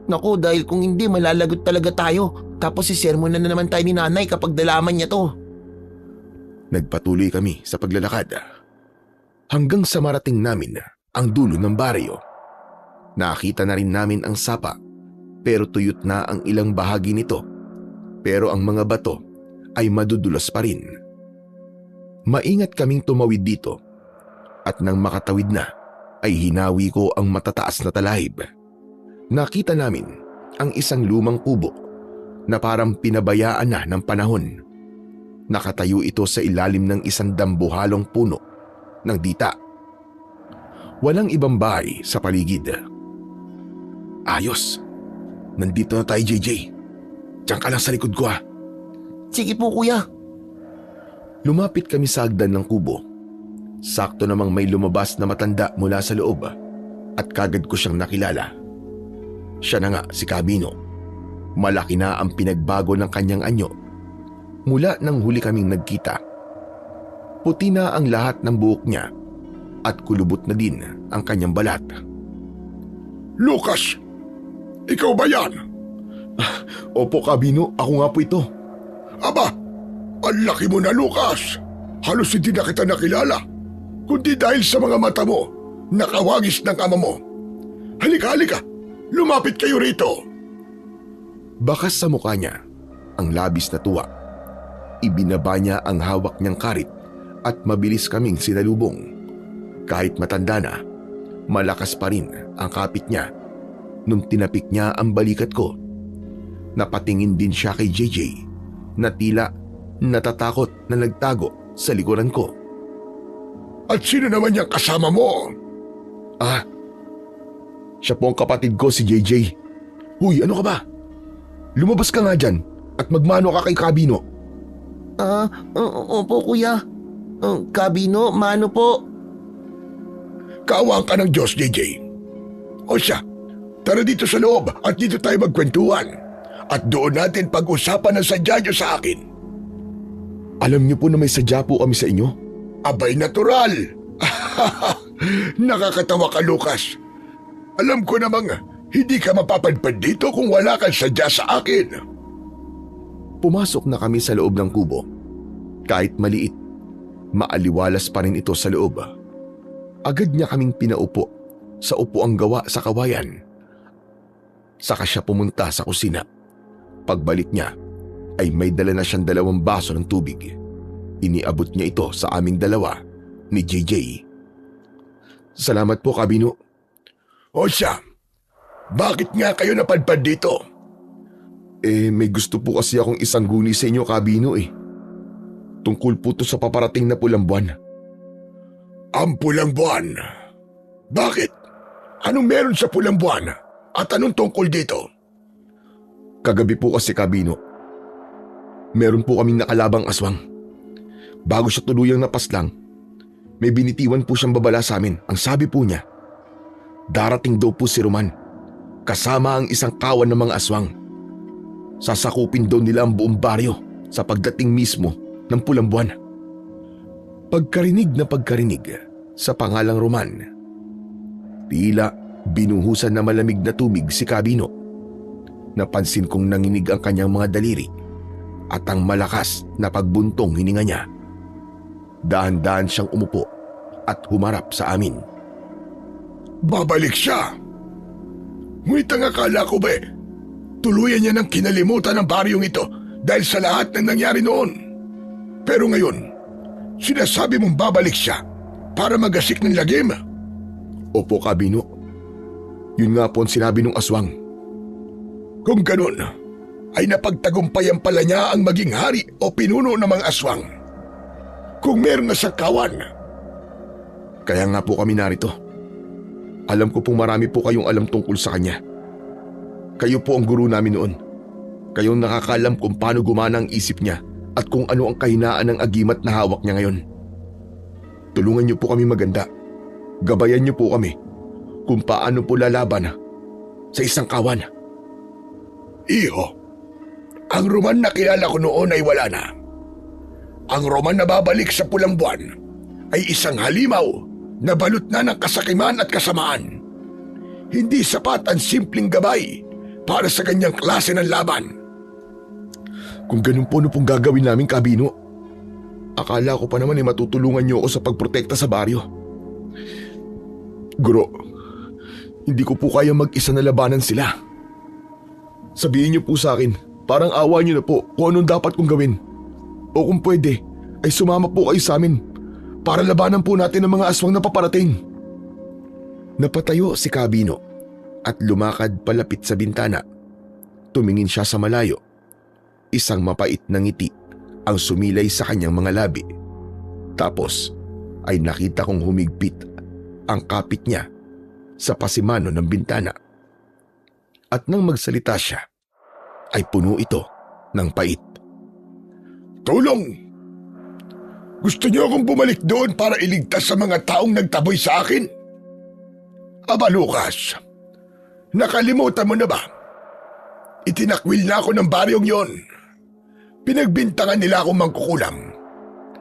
S2: Naku, dahil kung hindi, malalagot talaga tayo. Tapos isermon na naman tayo ni nanay kapag nalaman niya to.
S1: Nagpatuloy kami sa paglalakad. Hanggang sa marating namin ang dulo ng baryo. Nakita na rin namin ang sapa, pero tuyot na ang ilang bahagi nito. Pero ang mga bato ay madudulas pa rin. Maingat kaming tumawid dito at nang makatawid na ay hinawi ko ang matataas na talahib. Nakita namin ang isang lumang kubo na parang pinabayaan na ng panahon. Nakatayo ito sa ilalim ng isang dambuhalong puno ng dita. Walang ibang bahay sa paligid. Ayos. Nandito na tayo, JJ. Diyan ka lang sa likod ko, ha.
S2: Sige po, Kuya.
S1: Lumapit kami sa hagdan ng kubo. Sakto namang may lumabas na matanda mula sa loob at kagad ko siyang nakilala. Siya na nga si Cabino. Malaki na ang pinagbago ng kanyang anyo. mula nang huli kaming nagkita. Puti na ang lahat ng buhok niya at kulubot na din ang kanyang balat.
S3: Lucas, ikaw ba yan?
S1: Opo, Kabino, ako nga po ito.
S3: Aba, ang laki mo na, Lucas. Halos hindi na kita nakilala. Kundi dahil sa mga mata mo, nakawagis ng ama mo. Halika, halika. Lumapit kayo rito.
S1: Bakas sa mukha niya ang labis na tuwa. Ibinaba niya ang hawak niyang karit at mabilis kaming sinalubong. Kahit matanda na, malakas pa rin ang kapit niya nung tinapik niya ang balikat ko. Napatingin din siya kay JJ na tila natatakot na nagtago sa likuran ko.
S3: At sino naman yung kasama mo?
S1: Siya po ang kapatid ko, si JJ. Huy, ano ka ba? Lumabas ka nga dyan at magmano ka kay Kabino.
S2: Opo kuya. Kabino, mano po.
S3: Kaawaan ka ng Diyos, JJ. O siya, tara dito sa loob at dito tayo magkwentuhan. At doon natin pag-usapan ang sadya niyo sa akin.
S1: Alam niyo po na may sadya po kami sa inyo?
S3: Abay, natural. Nakakatawa ka, Lucas. Alam ko namang hindi ka mapapadpad dito kung wala kang sadya sa akin.
S1: Pumasok na kami sa loob ng kubo. Kahit maliit, maaliwalas pa rin ito sa loob. Agad niya kaming pinaupo sa upuang gawa sa kawayan. Saka siya pumunta sa kusina. Pagbalik niya ay may dala na siyang 2 baso ng tubig. Iniabot niya ito sa aming dalawa ni JJ. Salamat po, Kabino.
S3: O siya, bakit nga kayo napadpad dito?
S1: May gusto po kasi akong isang guni sa inyo, Kabino Tungkol po to sa paparating na pulang buwan.
S3: Ang pulang buwan? Bakit? Anong meron sa pulang buwan? At anong tungkol dito?
S1: Kagabi po kasi, Kabino, meron po kaming nakalabang aswang. Bago siya tuluyang napaslang, may binitiwan po siyang babala sa amin. Ang sabi po niya, darating daw po si Roman, kasama ang isang kawan ng mga aswang. Sasakupin daw nila ang buong baryo sa pagdating mismo ng pulang buwan. Pagkarinig na pagkarinig sa pangalang Roman, tila binuhusan na malamig na tubig si Kabino. Napansin kong nanginig ang kanyang mga daliri at ang malakas na pagbuntong hininga niya. Dahan-dahan siyang umupo at humarap sa amin.
S3: Babalik siya! Ngunit ang akala ko ba tuluyan niya ng kinalimutan ng baryong ito dahil sa lahat ng nangyari noon. Pero ngayon, sinasabi mong babalik siya para magasik ng lagim.
S1: Opo, Kabino. Yun nga po ang sinabi ng aswang.
S3: Kung ganun, ay napagtagumpayan pala niya ang maging hari o pinuno ng mga aswang. Kung meron na sa kawan.
S1: Kaya nga po kami narito. Alam ko pong marami po kayong alam tungkol sa kanya. Kayo po ang guru namin noon. Kayo nakakaalam kung paano gumana ang isip niya at kung ano ang kahinaan ng agimat na hawak niya ngayon. Tulungan niyo po kami maganda. Gabayan niyo po kami kung paano po lalaban sa isang kawan.
S3: Iho, ang Roman na kilala ko noon ay wala na. Ang Roman na babalik sa pulang buwan ay isang halimaw na balot na ng kasakiman at kasamaan. Hindi sapat ang simpleng gabay para sa ganyang klase ng laban.
S1: Kung ganun po, ano pong gagawin namin, Kabino? Akala ko pa naman matutulungan niyo ako sa pagprotekta sa baryo. Guro, hindi ko po kaya mag-isa na labanan sila. Sabihin niyo po sa akin, parang awa niyo na po kung anong dapat kong gawin. O kung pwede, ay sumama po kayo sa amin para labanan po natin ang mga aswang na paparating. Napatayo si Kabino at lumakad palapit sa bintana. Tumingin siya sa malayo. Isang mapait na ngiti ang sumilay sa kanyang mga labi. Tapos ay nakita kong humigpit ang kapit niya sa pasimano ng bintana. At nang magsalita siya, ay puno ito ng pait.
S3: Tulong! Gusto niyo akong bumalik doon para iligtas sa mga taong nagtaboy sa akin? Aba, Lucas, nakalimutan mo na ba? Itinakwil na ako ng baryong yon.
S1: Pinagbintangan nila akong mangkukulam.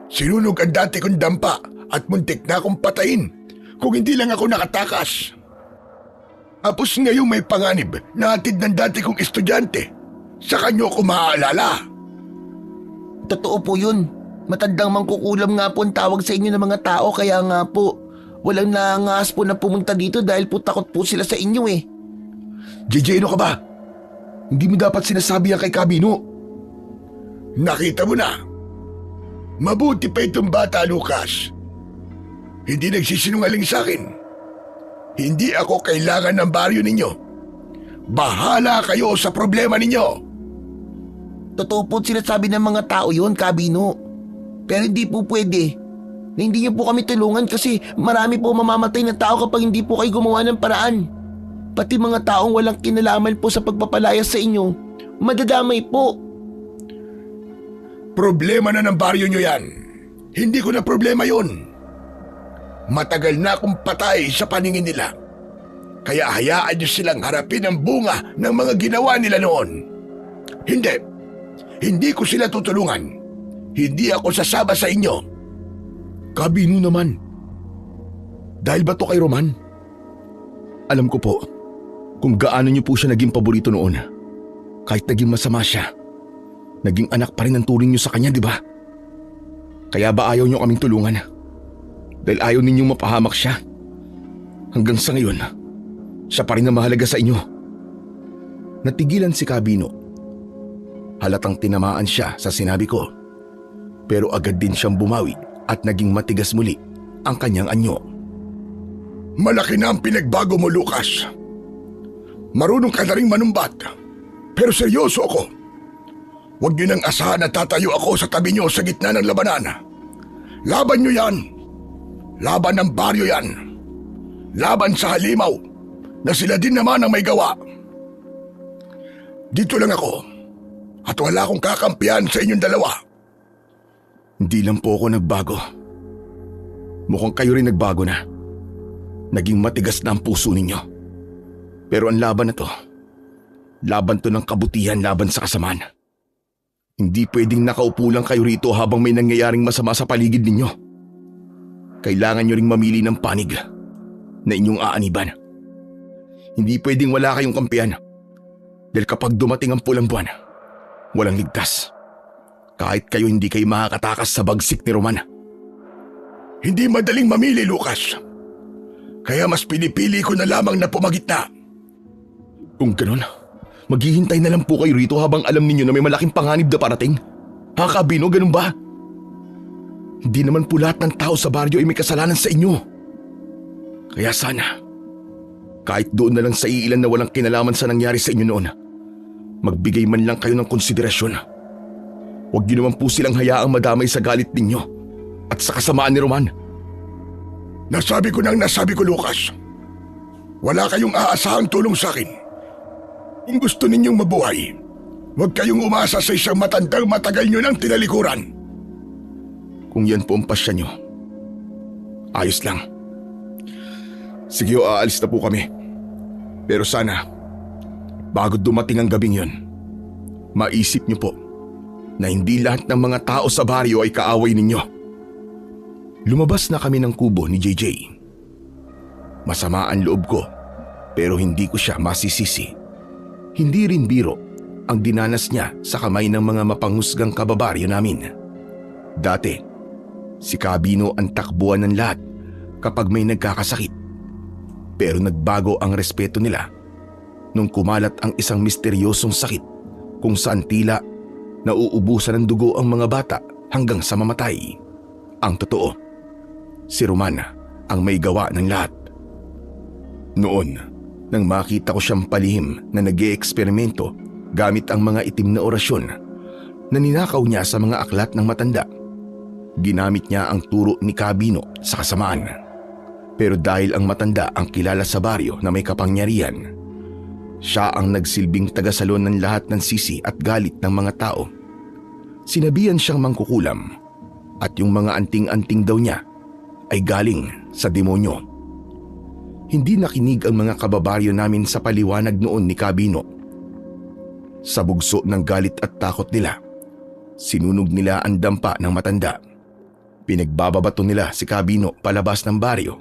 S1: Sinunog ang dati kong dampa at muntik na akong patayin kung hindi lang ako nakatakas. Tapos ngayong may panganib na hatid ng dati kong estudyante, sa kanyo ko maaalala.
S2: Totoo po yun. Matandang mangkukulam nga po ang tawag sa inyo ng mga tao, kaya nga po walang nangangas po na pumunta dito dahil po takot po sila sa inyo eh.
S1: JJ, ano ka ba? Hindi mo dapat sinasabi yan kay Kabino. Nakita mo na. Mabuti pa itong bata, Lucas. Hindi nagsisinungaling sa akin. Hindi ako kailangan ng baryo ninyo. Bahala kayo sa problema ninyo.
S2: Totoo po sinasabi ng mga tao yun, Kabino. Pero hindi po pwede na hindi niyo po kami tulungan kasi marami po mamamatay na tao kapag hindi po kayo gumawa ng paraan. Pati mga taong walang kinalaman po sa pagpapalayas sa inyo, madadamay po.
S1: Problema na ng baryo nyo yan. Hindi ko na problema yon. Matagal na akong patay sa paningin nila. Kaya hayaan nyo silang harapin ang bunga ng mga ginawa nila noon. Hindi. Hindi ko sila tutulungan. Hindi ako sasama sa inyo.
S4: Kabino naman. Dahil ba to kay Roman? Alam ko po kung gaano niyo po siya naging paborito noon. Kahit naging masama siya, naging anak pa rin ang turing niyo sa kanya, di ba? Kaya ba ayaw niyo kaming tulungan? Dahil ayaw ninyong mapahamak siya. Hanggang sa ngayon, siya pa rin ang mahalaga sa inyo. Natigilan si Kabino. Halatang tinamaan siya sa sinabi ko. Pero agad din siyang bumawi at naging matigas muli ang kanyang anyo.
S1: Malaki na ang pinagbago mo, Lucas. Marunong ka na rin manumbat. Pero seryoso ako. Huwag niyo nang asahan na tatayo ako sa tabi niyo sa gitna ng labanan. Laban niyo yan. Laban ng baryo yan. Laban sa halimaw na sila din naman ang may gawa. Dito lang ako at wala akong kakampihan sa inyong dalawa.
S4: Hindi lang po ako nagbago. Mukhang kayo rin nagbago na. Naging matigas na ang puso ninyo. Pero ang laban na to, laban to ng kabutihan laban sa kasamaan. Hindi pwedeng nakaupo lang kayo rito habang may nangyayaring masama sa paligid ninyo. Kailangan nyo ring mamili ng panig na inyong aaniban. Hindi pwedeng wala kayong kampihan. Dahil kapag dumating ang pulang buwan, walang ligtas. Kahit kayo hindi kayo makakatakas sa bagsik ni Roman.
S1: Hindi madaling mamili, Lucas. Kaya mas pinipili ko na lamang na pumagitna.
S4: Kung ganun, maghihintay na lang po kayo rito habang alam ninyo na may malaking panganib na parating. Ha, Kabino, ganun ba? Hindi naman po lahat ng tao sa baryo ay may kasalanan sa inyo. Kaya sana, kahit doon na lang sa iilan na walang kinalaman sa nangyari sa inyo noon, magbigay man lang kayo ng konsiderasyon. Huwag niyo naman po silang hayaang madamay sa galit ninyo at sa kasamaan ni Roman.
S1: Nasabi ko, Lucas. Wala kayong aasahang tulong sa akin. Kung gusto ninyong mabuhay, huwag kayong umasa sa isang matandang matagal nyo ng tinalikuran.
S4: Kung yan po ang pasya nyo, ayos lang. Sige, aalis na po kami. Pero sana, bago dumating ang gabing yun, maisip nyo po na hindi lahat ng mga tao sa baryo ay kaaway ninyo. Lumabas na kami ng kubo ni JJ. Masama ang loob ko, pero hindi ko siya masisisi. Hindi rin biro ang dinanas niya sa kamay ng mga mapanghusgang kababaryo namin. Dati, si Kabino ang takbuhan ng lahat kapag may nagkakasakit. Pero nagbago ang respeto nila nung kumalat ang isang misteryosong sakit kung saan tila nauubusan ng dugo ang mga bata hanggang sa mamatay. Ang totoo, si Roman ang may gawa ng lahat. Noon, nang makita ko siyang palihim na nag-e-eksperimento gamit ang mga itim na orasyon na ninakaw niya sa mga aklat ng matanda, ginamit niya ang turo ni Kabino sa kasamaan. Pero dahil ang matanda ang kilala sa baryo na may kapangyarihan, siya ang nagsilbing tagasalon ng lahat ng sisi at galit ng mga tao. Sinabihan siyang mangkukulam at yung mga anting-anting daw niya ay galing sa demonyo. Hindi nakinig ang mga kababaryo namin sa paliwanag noon ni Kabino. Sa bugso ng galit at takot nila,
S1: Sinunog nila ang dampa ng matanda. Pinagbababato nila si Cabino palabas ng baryo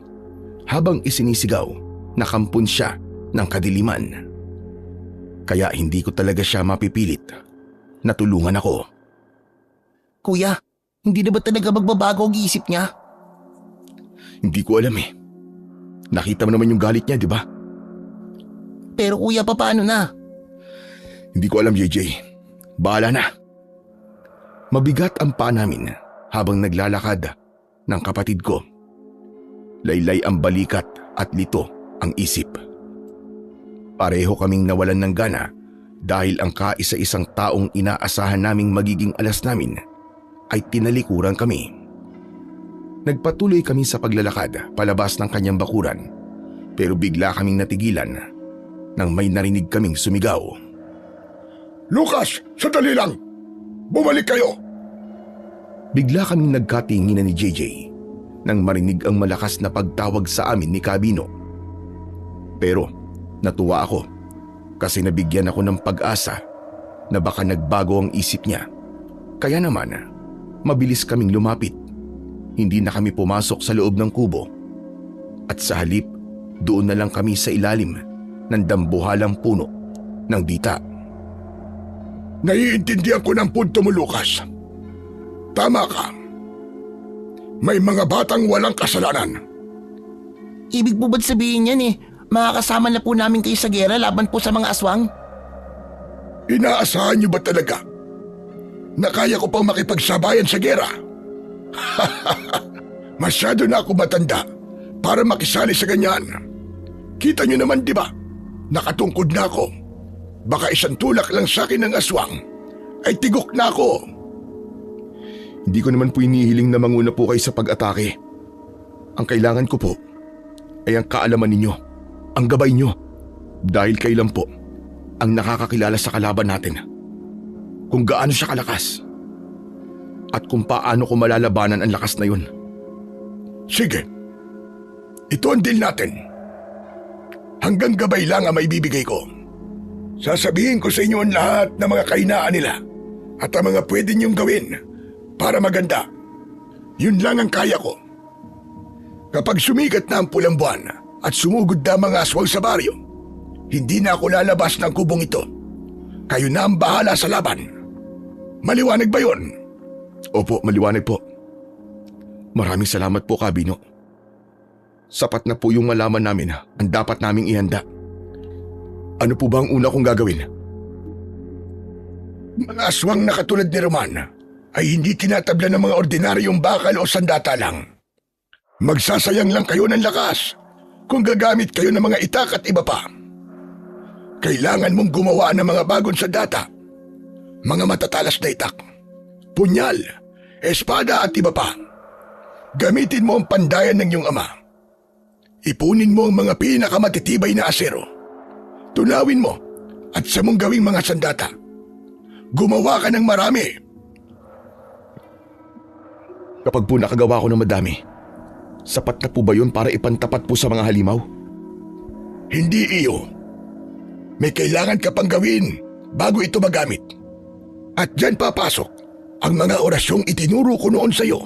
S1: habang isinisigaw na kampun siya ng kadiliman. Kaya hindi ko talaga siya mapipilit na tulungan ako.
S2: Kuya, hindi na ba talaga magbabago ang isip niya?
S1: Hindi ko alam eh. Nakita mo naman yung galit niya, di ba?
S2: Pero kuya, paano na?
S1: Hindi ko alam, JJ. Bahala na. Mabigat ang paa namin habang naglalakad ng kapatid ko. Laylay ang balikat at lito ang isip. Pareho kaming nawalan ng gana dahil ang kaisa-isang taong inaasahan naming magiging alas namin ay tinalikuran kami. Nagpatuloy kami sa paglalakad palabas ng kanyang bakuran pero bigla kaming natigilan nang may narinig kaming sumigaw.
S3: Lucas, sandali lang! Bumalik kayo!
S1: Bigla kaming nagkatinginan ni JJ nang marinig ang malakas na pagtawag sa amin ni Cabino. Pero natuwa ako kasi nabigyan ako ng pag-asa na baka nagbago ang isip niya. Kaya naman, mabilis kaming lumapit. Hindi na kami pumasok sa loob ng kubo. At sa halip, doon na lang kami sa ilalim ng dambuhalang puno ng dita.
S3: Naiintindihan ko ng punto mo, Lucas. Tama ka. May mga batang walang kasalanan.
S2: Ibig po ba't sabihin yan eh? Makakasama na po namin kayo sa gera laban po sa mga aswang?
S3: Inaasahan niyo ba talaga na kaya ko pang makipagsabayan sa gera? Masyado na ako matanda para makisali sa ganyan. Kita niyo naman, di ba? Nakatungkod na ako. Baka isang tulak lang sa akin ng aswang ay tigok na ako.
S1: Hindi ko naman po inihiling na manguna po kayo sa pag-atake. Ang kailangan ko po ay ang kaalaman ninyo, ang gabay nyo. Dahil kayo lang po ang nakakakilala sa kalaban natin. Kung gaano siya kalakas. At kung paano ko malalabanan ang lakas na yun.
S3: Sige. Ito ang deal natin. Hanggang gabay lang ang maibibigay ko. Sasabihin ko sa inyo ang lahat ng mga kahinaan nila at ang mga pwede niyong gawin para maganda. Yun lang ang kaya ko. Kapag sumikat na ang pulang buwan at sumugod na mga aswang sa baryo, hindi na ako lalabas ng kubong ito. Kayo na ang bahala sa laban. Maliwanag ba yun?
S1: Opo, maliwanag po. Maraming salamat po, Cabino. Sapat na po yung malaman namin ang dapat naming ihanda. Ano po ba ang una kong gagawin?
S3: Mga aswang na katulad ni Roman ay hindi tinatabla ng mga ordinaryong bakal o sandata lang. Magsasayang lang kayo ng lakas kung gagamit kayo ng mga itak at iba pa. Kailangan mong gumawa ng mga bagong sandata, mga matatalas na itak, punyal, espada at iba pa. Gamitin mo ang pandayan ng iyong ama. Ipunin mo ang mga pinakamatitibay na asero. Tunawin mo at sa mong gawing mga sandata. Gumawa ka ng marami.
S1: Kapag po nakagawa ko ng madami, sapat na po ba yun para ipantapat po sa mga halimaw?
S3: Hindi iyo. May kailangan ka pang gawin bago ito magamit. At dyan papasok ang mga orasyong itinuro ko noon sa iyo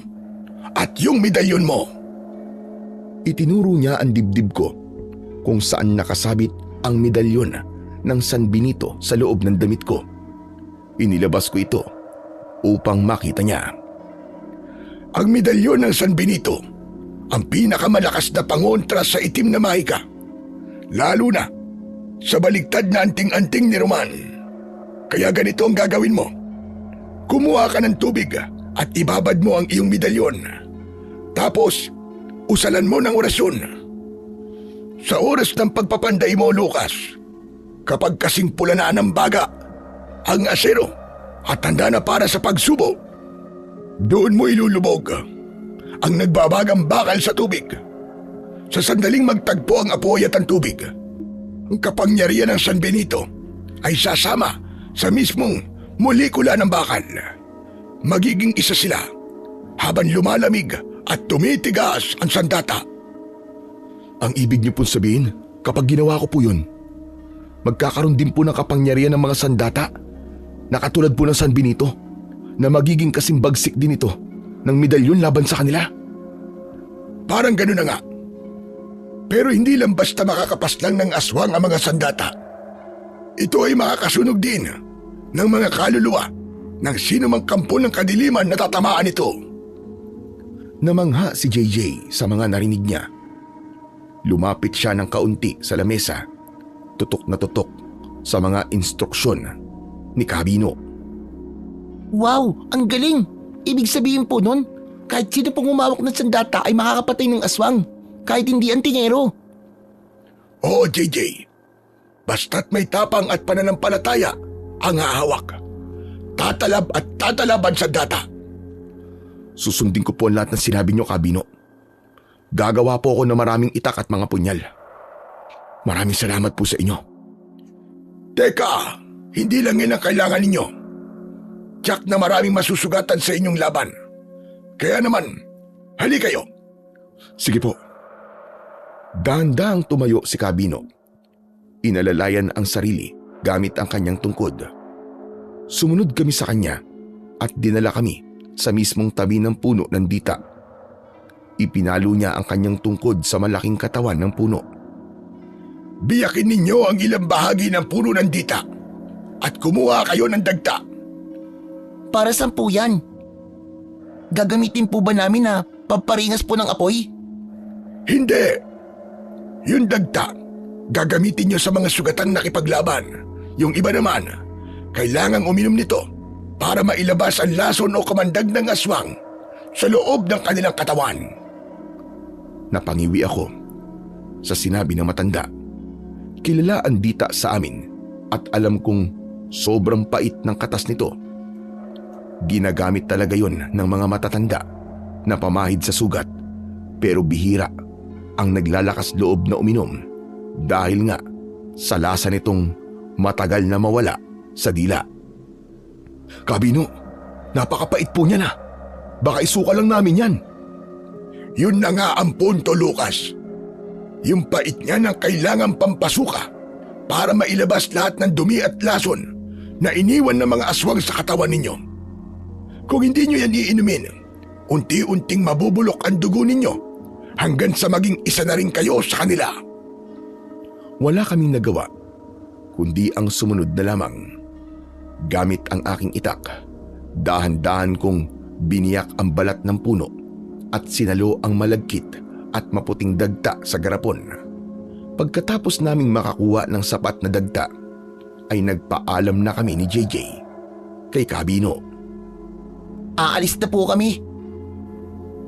S3: at yung medalyon mo.
S1: Itinuro niya ang dibdib ko kung saan nakasabit ang medalyon ng San Benito sa loob ng damit ko. Inilabas ko ito upang makita niya.
S3: Ang medalyon ng San Benito, ang pinakamalakas na pangontra sa itim na mahika. Lalo na sa baligtad na anting-anting ni Roman. Kaya ganito ang gagawin mo. Kumuha ka ng tubig at ibabad mo ang iyong medalyon. Tapos, usalan mo ng orasyon. Sa oras ng pagpapanday mo, Lucas, kapag kasing pula na ng baga, ang asero at handa na para sa pagsubo, doon mo ilulubog ang nagbabagang bakal sa tubig. Sa sandaling magtagpo ang apoy at ang tubig, ang kapangyarihan ng San Benito ay sasama sa mismong molekula ng bakal. Magiging isa sila habang lumalamig at tumitigas ang sandata.
S1: Ang ibig niyo pong sabihin, kapag ginawa ko po yun, magkakaroon din po ng kapangyarihan ng mga sandata na katulad po ng San Benito na magiging kasing bagsik din ito ng medalyon laban sa kanila?
S3: Parang gano'n na nga. Pero hindi lang basta makakapaslang ng aswang ang mga sandata. Ito ay makakasunog din ng mga kaluluwa ng sino mang kampo ng kadiliman na tatamaan ito.
S1: Namangha si JJ sa mga narinig niya. Lumapit siya ng kaunti sa lamesa, tutok na tutok sa mga instruksyon ni Kabino.
S2: Wow, ang galing! Ibig sabihin po nun, kahit sino pong humawak ng sandata ay makakapatay ng aswang, kahit hindi antingero.
S3: Oo, JJ. Basta't may tapang at pananampalataya ang hahawak. Tatalab at tatalaban sa data.
S1: Susundin ko po ang lahat ng sinabi niyo, Kabino. Gagawa po ako ng maraming itak at mga punyal. Maraming salamat po sa inyo.
S3: Teka, hindi lang yan ang kailangan ninyo. Tiyak na maraming masusugatan sa inyong laban. Kaya naman, hali kayo.
S1: Sige po. Dahan-dahang tumayo si Kabino. Inalalayan ang sarili gamit ang kanyang tungkod. Sumunod kami sa kanya at dinala kami sa mismong tabi ng puno ng dita. Ipinalo niya ang kanyang tungkod sa malaking katawan ng puno.
S3: Biyakin ninyo ang ilang bahagi ng puno ng dita at kumuha kayo ng dagta.
S2: Para saan po yan? Gagamitin po ba namin na pamparingas po ng apoy?
S3: Hindi. Yung dagta, gagamitin nyo sa mga sugatang nakipaglaban. Yung iba naman, kailangang uminom nito para mailabas ang lason o kamandag ng aswang sa loob ng kanilang katawan.
S1: Napangiwi ako sa sinabi ng matanda. Kilala ang dita sa amin at alam kong sobrang pait ng katas nito. Ginagamit talaga yon ng mga matatanda na pamahid sa sugat, pero bihira ang naglalakas loob na uminom dahil nga sa lasa nitong matagal na mawala sa dila. Kabino, napakapait po niya na. Baka isuka lang namin yan.
S3: Yun na nga ang punto, Lucas. Yung pait niya ng kailangang pampasuka para mailabas lahat ng dumi at lason na iniwan ng mga aswang sa katawan ninyo. Kung hindi nyo yan iinumin, unti-unting mabubulok ang dugo ninyo hanggang sa maging isa na rin kayo sa kanila.
S1: Wala kaming nagawa, kundi ang sumunod na lamang. Gamit ang aking itak, dahan-dahan kong biniyak ang balat ng puno at sinalo ang malagkit at maputing dagta sa garapon. Pagkatapos naming makakuha ng sapat na dagta, ay nagpaalam na kami ni JJ kay Kabino.
S2: Aalis na po kami.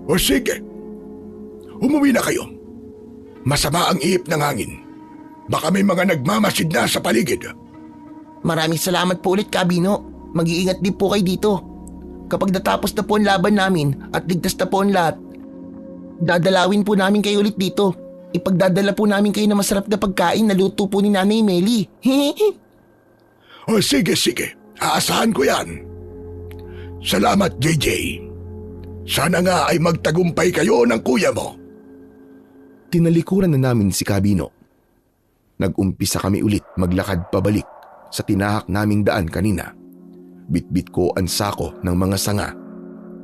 S3: O sige, umuwi na kayo. Masama ang ihip ng hangin. Baka may mga nagmamasid na sa paligid.
S2: Maraming salamat po ulit, Kabino. Mag-iingat din po kayo dito. Kapag natapos na po ang laban namin at ligtas na po ang lahat, dadalawin po namin kayo ulit dito. Ipagdadala po namin kayo ng masarap na pagkain na luto po ni Nanay Meli.
S3: O sige, aasahan ko yan. Salamat, JJ. Sana nga ay magtagumpay kayo ng kuya mo.
S1: Tinalikuran na namin si Kabino. Nag-umpisa kami ulit maglakad pabalik sa tinahak naming daan kanina. Bitbit ko ang sako ng mga sanga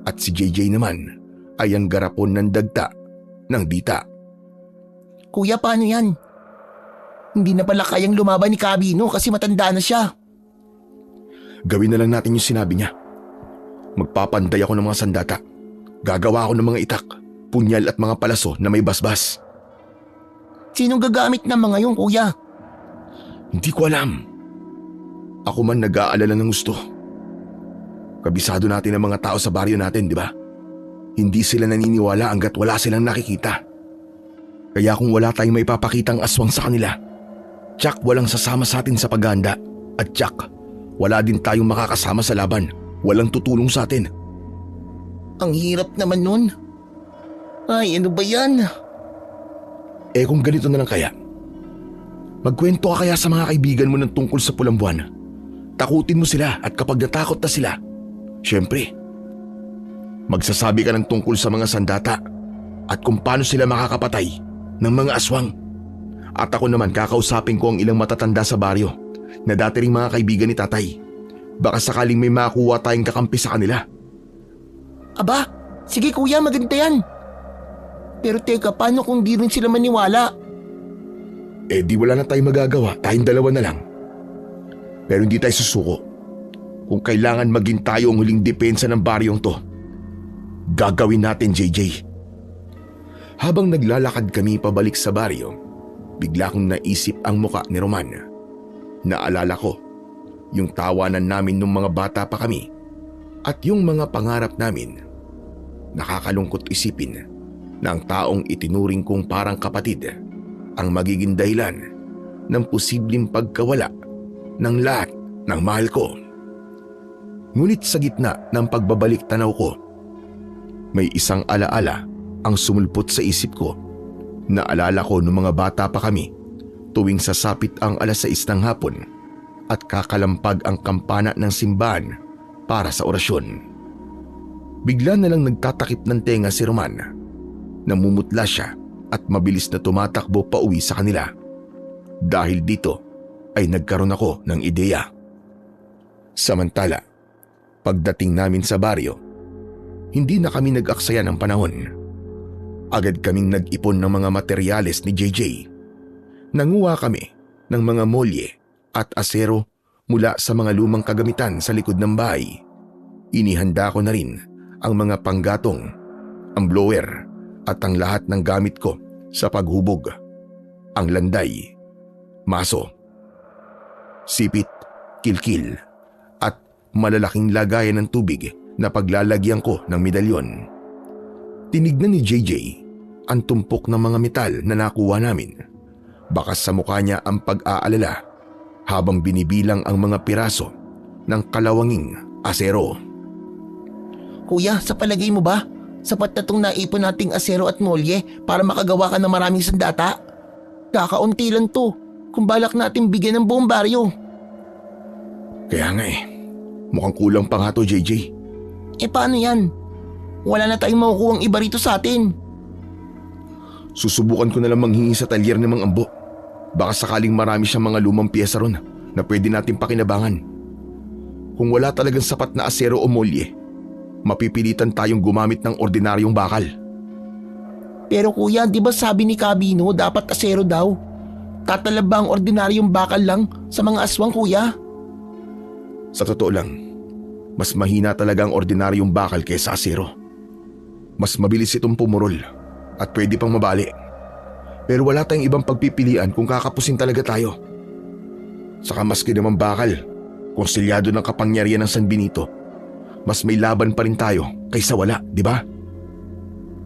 S1: at si JJ naman ay ang garapon ng dagta ng dita.
S2: Kuya, paano yan? Hindi na pala kayang lumaban ni Kabino kasi matanda na siya.
S1: Gawin na lang natin yung sinabi niya. Magpapanday ako ng mga sandata. Gagawa ako ng mga itak, punyal at mga palaso na may basbas.
S2: Sinong gagamit ng mga yun, kuya?
S1: Hindi ko alam. Ako man nag-aalala ng gusto. Kabisado natin ang mga tao sa baryo natin, di ba? Hindi sila naniniwala hanggat wala silang nakikita. Kaya kung wala tayong may papakitang aswang sa kanila, tsak walang sasama sa atin sa paghahanda. At tsak, wala din tayong makakasama sa laban. Walang tutulong sa atin.
S2: Ang hirap naman nun. Ay, ano ba yan?
S1: Eh kung ganito na lang kaya, magkwento ka kaya sa mga kaibigan mo ng tungkol sa pulang buwan. Takutin mo sila at kapag natakot na sila, syempre, magsasabi ka ng tungkol sa mga sandata at kung paano sila makakapatay ng mga aswang. At ako naman kakausapin ko ang ilang matatanda sa baryo na dati ring mga kaibigan ni tatay Baka sakaling may makuha tayong kakampi sa kanila.
S2: Aba, sige kuya, maganda yan. Pero teka, paano kung di rin sila maniwala?
S1: Eh di wala na tayong magagawa, tayong dalawa na lang. Pero hindi tayo susuko. Kung kailangan maging tayo ang huling depensa ng baryong to, gagawin natin, JJ. Habang naglalakad kami pabalik sa baryo, bigla kong naisip ang muka ni Roman. Naalala ko yung tawanan namin nung mga bata pa kami at yung mga pangarap namin. Nakakalungkot isipin na ang taong itinuring kong parang kapatid ang magiging dahilan ng posibleng pagkawala ng lahat ng mahal ko. Ngunit sa gitna ng pagbabalik tanaw ko, may isang alaala ang sumulpot sa isip ko. Naalala ko nung mga bata pa kami tuwing sasapit ang 6:00 ng hapon at kakalampag ang kampana ng simbahan para sa orasyon. Bigla na lang nagtatakip ng tenga si Roman. Namumutla siya at mabilis na tumatakbo pa uwi sa kanila. Dahil dito ay nagkaroon ako ng ideya. Samantala, pagdating namin sa baryo, hindi na kami nag-aksaya ng panahon. Agad kaming nag-ipon ng mga materyales ni JJ. Nanguha kami ng mga molye at asero mula sa mga lumang kagamitan sa likod ng bahay. Inihanda ko na rin ang mga panggatong, ang blower at ang lahat ng gamit ko sa paghubog. Ang landay, maso, sipit, kilkil at malalaking lagayan ng tubig na paglalagyan ko ng medalyon. Tinignan ni JJ ang tumpok ng mga metal na nakuha namin. Bakas sa mukha niya ang pag-aalala habang binibilang ang mga piraso ng kalawanging asero.
S2: Kuya, sa palagay mo ba, sapat na itong naipon nating asero at molye para makagawa ka ng maraming sandata? Kakaunti lang to kung balak natin bigyan ng buong baryo.
S1: Kaya nga mukhang kulang pa nga to, JJ.
S2: Eh paano yan? Wala na tayong makukuhang iba rito sa atin.
S1: Susubukan ko na lang manghingi sa talyer ni Mang Ambo. Baka sakaling marami siyang mga lumang piyesa ron na pwede natin pakinabangan. Kung wala talagang sapat na asero o molye, mapipilitan tayong gumamit ng ordinaryong bakal.
S2: Pero kuya, di ba sabi ni Cabino dapat asero daw? Tatalab ba ang ordinaryong bakal lang sa mga aswang, kuya?
S1: Sa totoo lang, mas mahina talaga ang ordinaryong bakal kaysa asero. Mas mabilis itong pumurol at pwede pang mabali. Pero wala tayong ibang pagpipilian kung kakapusin talaga tayo. Saka maski naman bakal, konsilyado ng kapangyarihan ng San Benito, mas may laban pa rin tayo kaysa wala, di ba?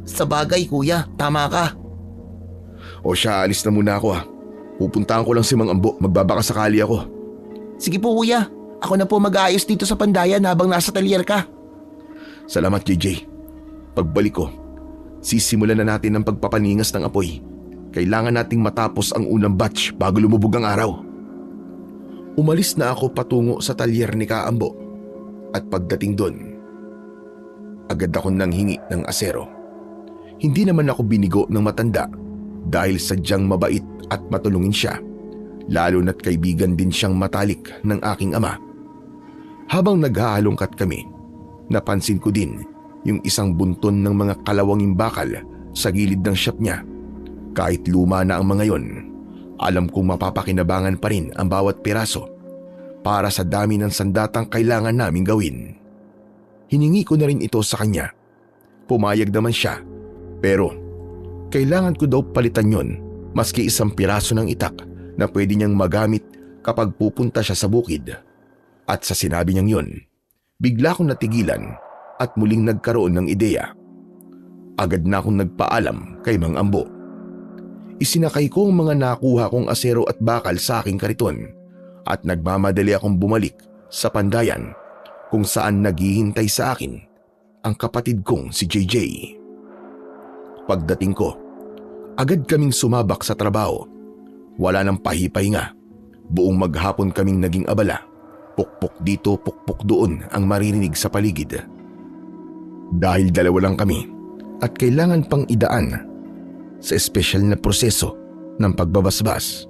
S2: Sa bagay, kuya, tama ka.
S1: O siya, alis na muna ako ha. Pupuntahan ko lang si Mang Ambo, magbabaka sakali ako.
S2: Sige po, kuya. Ako na po mag-aayos dito sa pandayan habang nasa talyer ka.
S1: Salamat, JJ. Pagbalik ko, sisimulan na natin ang pagpapaningas ng apoy. Kailangan nating matapos ang unang batch bago lumubog ang araw. Umalis na ako patungo sa talyer ni Kaambo. At pagdating doon, agad akong nanghingi ng asero. Hindi naman ako binigo ng matanda dahil sadyang mabait at matulungin siya, lalo na't kaibigan din siyang matalik ng aking ama. Habang naghahalongkat kami, napansin ko din yung isang bunton ng mga kalawanging bakal sa gilid ng shop niya. Kahit luma na ang mga yon, alam kong mapapakinabangan pa rin ang bawat piraso para sa dami ng sandatang kailangan naming gawin. Hiningi ko na rin ito sa kanya. Pumayag naman siya, pero kailangan ko daw palitan yon maski isang piraso ng itak na pwede niyang magamit kapag pupunta siya sa bukid. At sa sinabi niyang yon, bigla akong natigilan at muling nagkaroon ng ideya. Agad na akong nagpaalam kay Mang Ambo. Isinakay ko ang mga nakuha kong asero at bakal sa aking kariton at nagmamadali akong bumalik sa pandayan kung saan naghihintay sa akin ang kapatid kong si JJ. Pagdating ko, agad kaming sumabak sa trabaho. Wala nang pahipahinga. Buong maghapon kaming naging abala. Pukpok dito, pukpok doon ang maririnig sa paligid. Dahil dalawa lang kami at kailangan pang idaan sa espesyal na proseso ng pagbabasbas.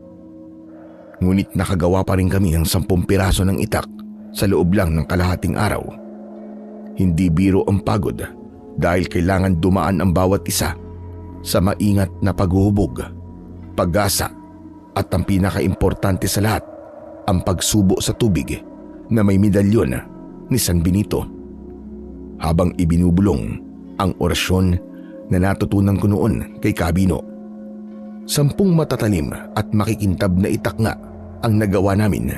S1: Ngunit nakagawa pa rin kami ng 10 piraso ng itak sa loob lang ng kalahating araw. Hindi biro ang pagod dahil kailangan dumaan ang bawat isa sa maingat na paghuhubog, pag-asa at ang pinakaimportante sa lahat, ang pagsubo sa tubig na may medalyon ni San Benito. Habang ibinubulong ang orasyon na natutunan ko noon kay Cabino. 10 matatalim at makikintab na itak nga ang nagawa namin.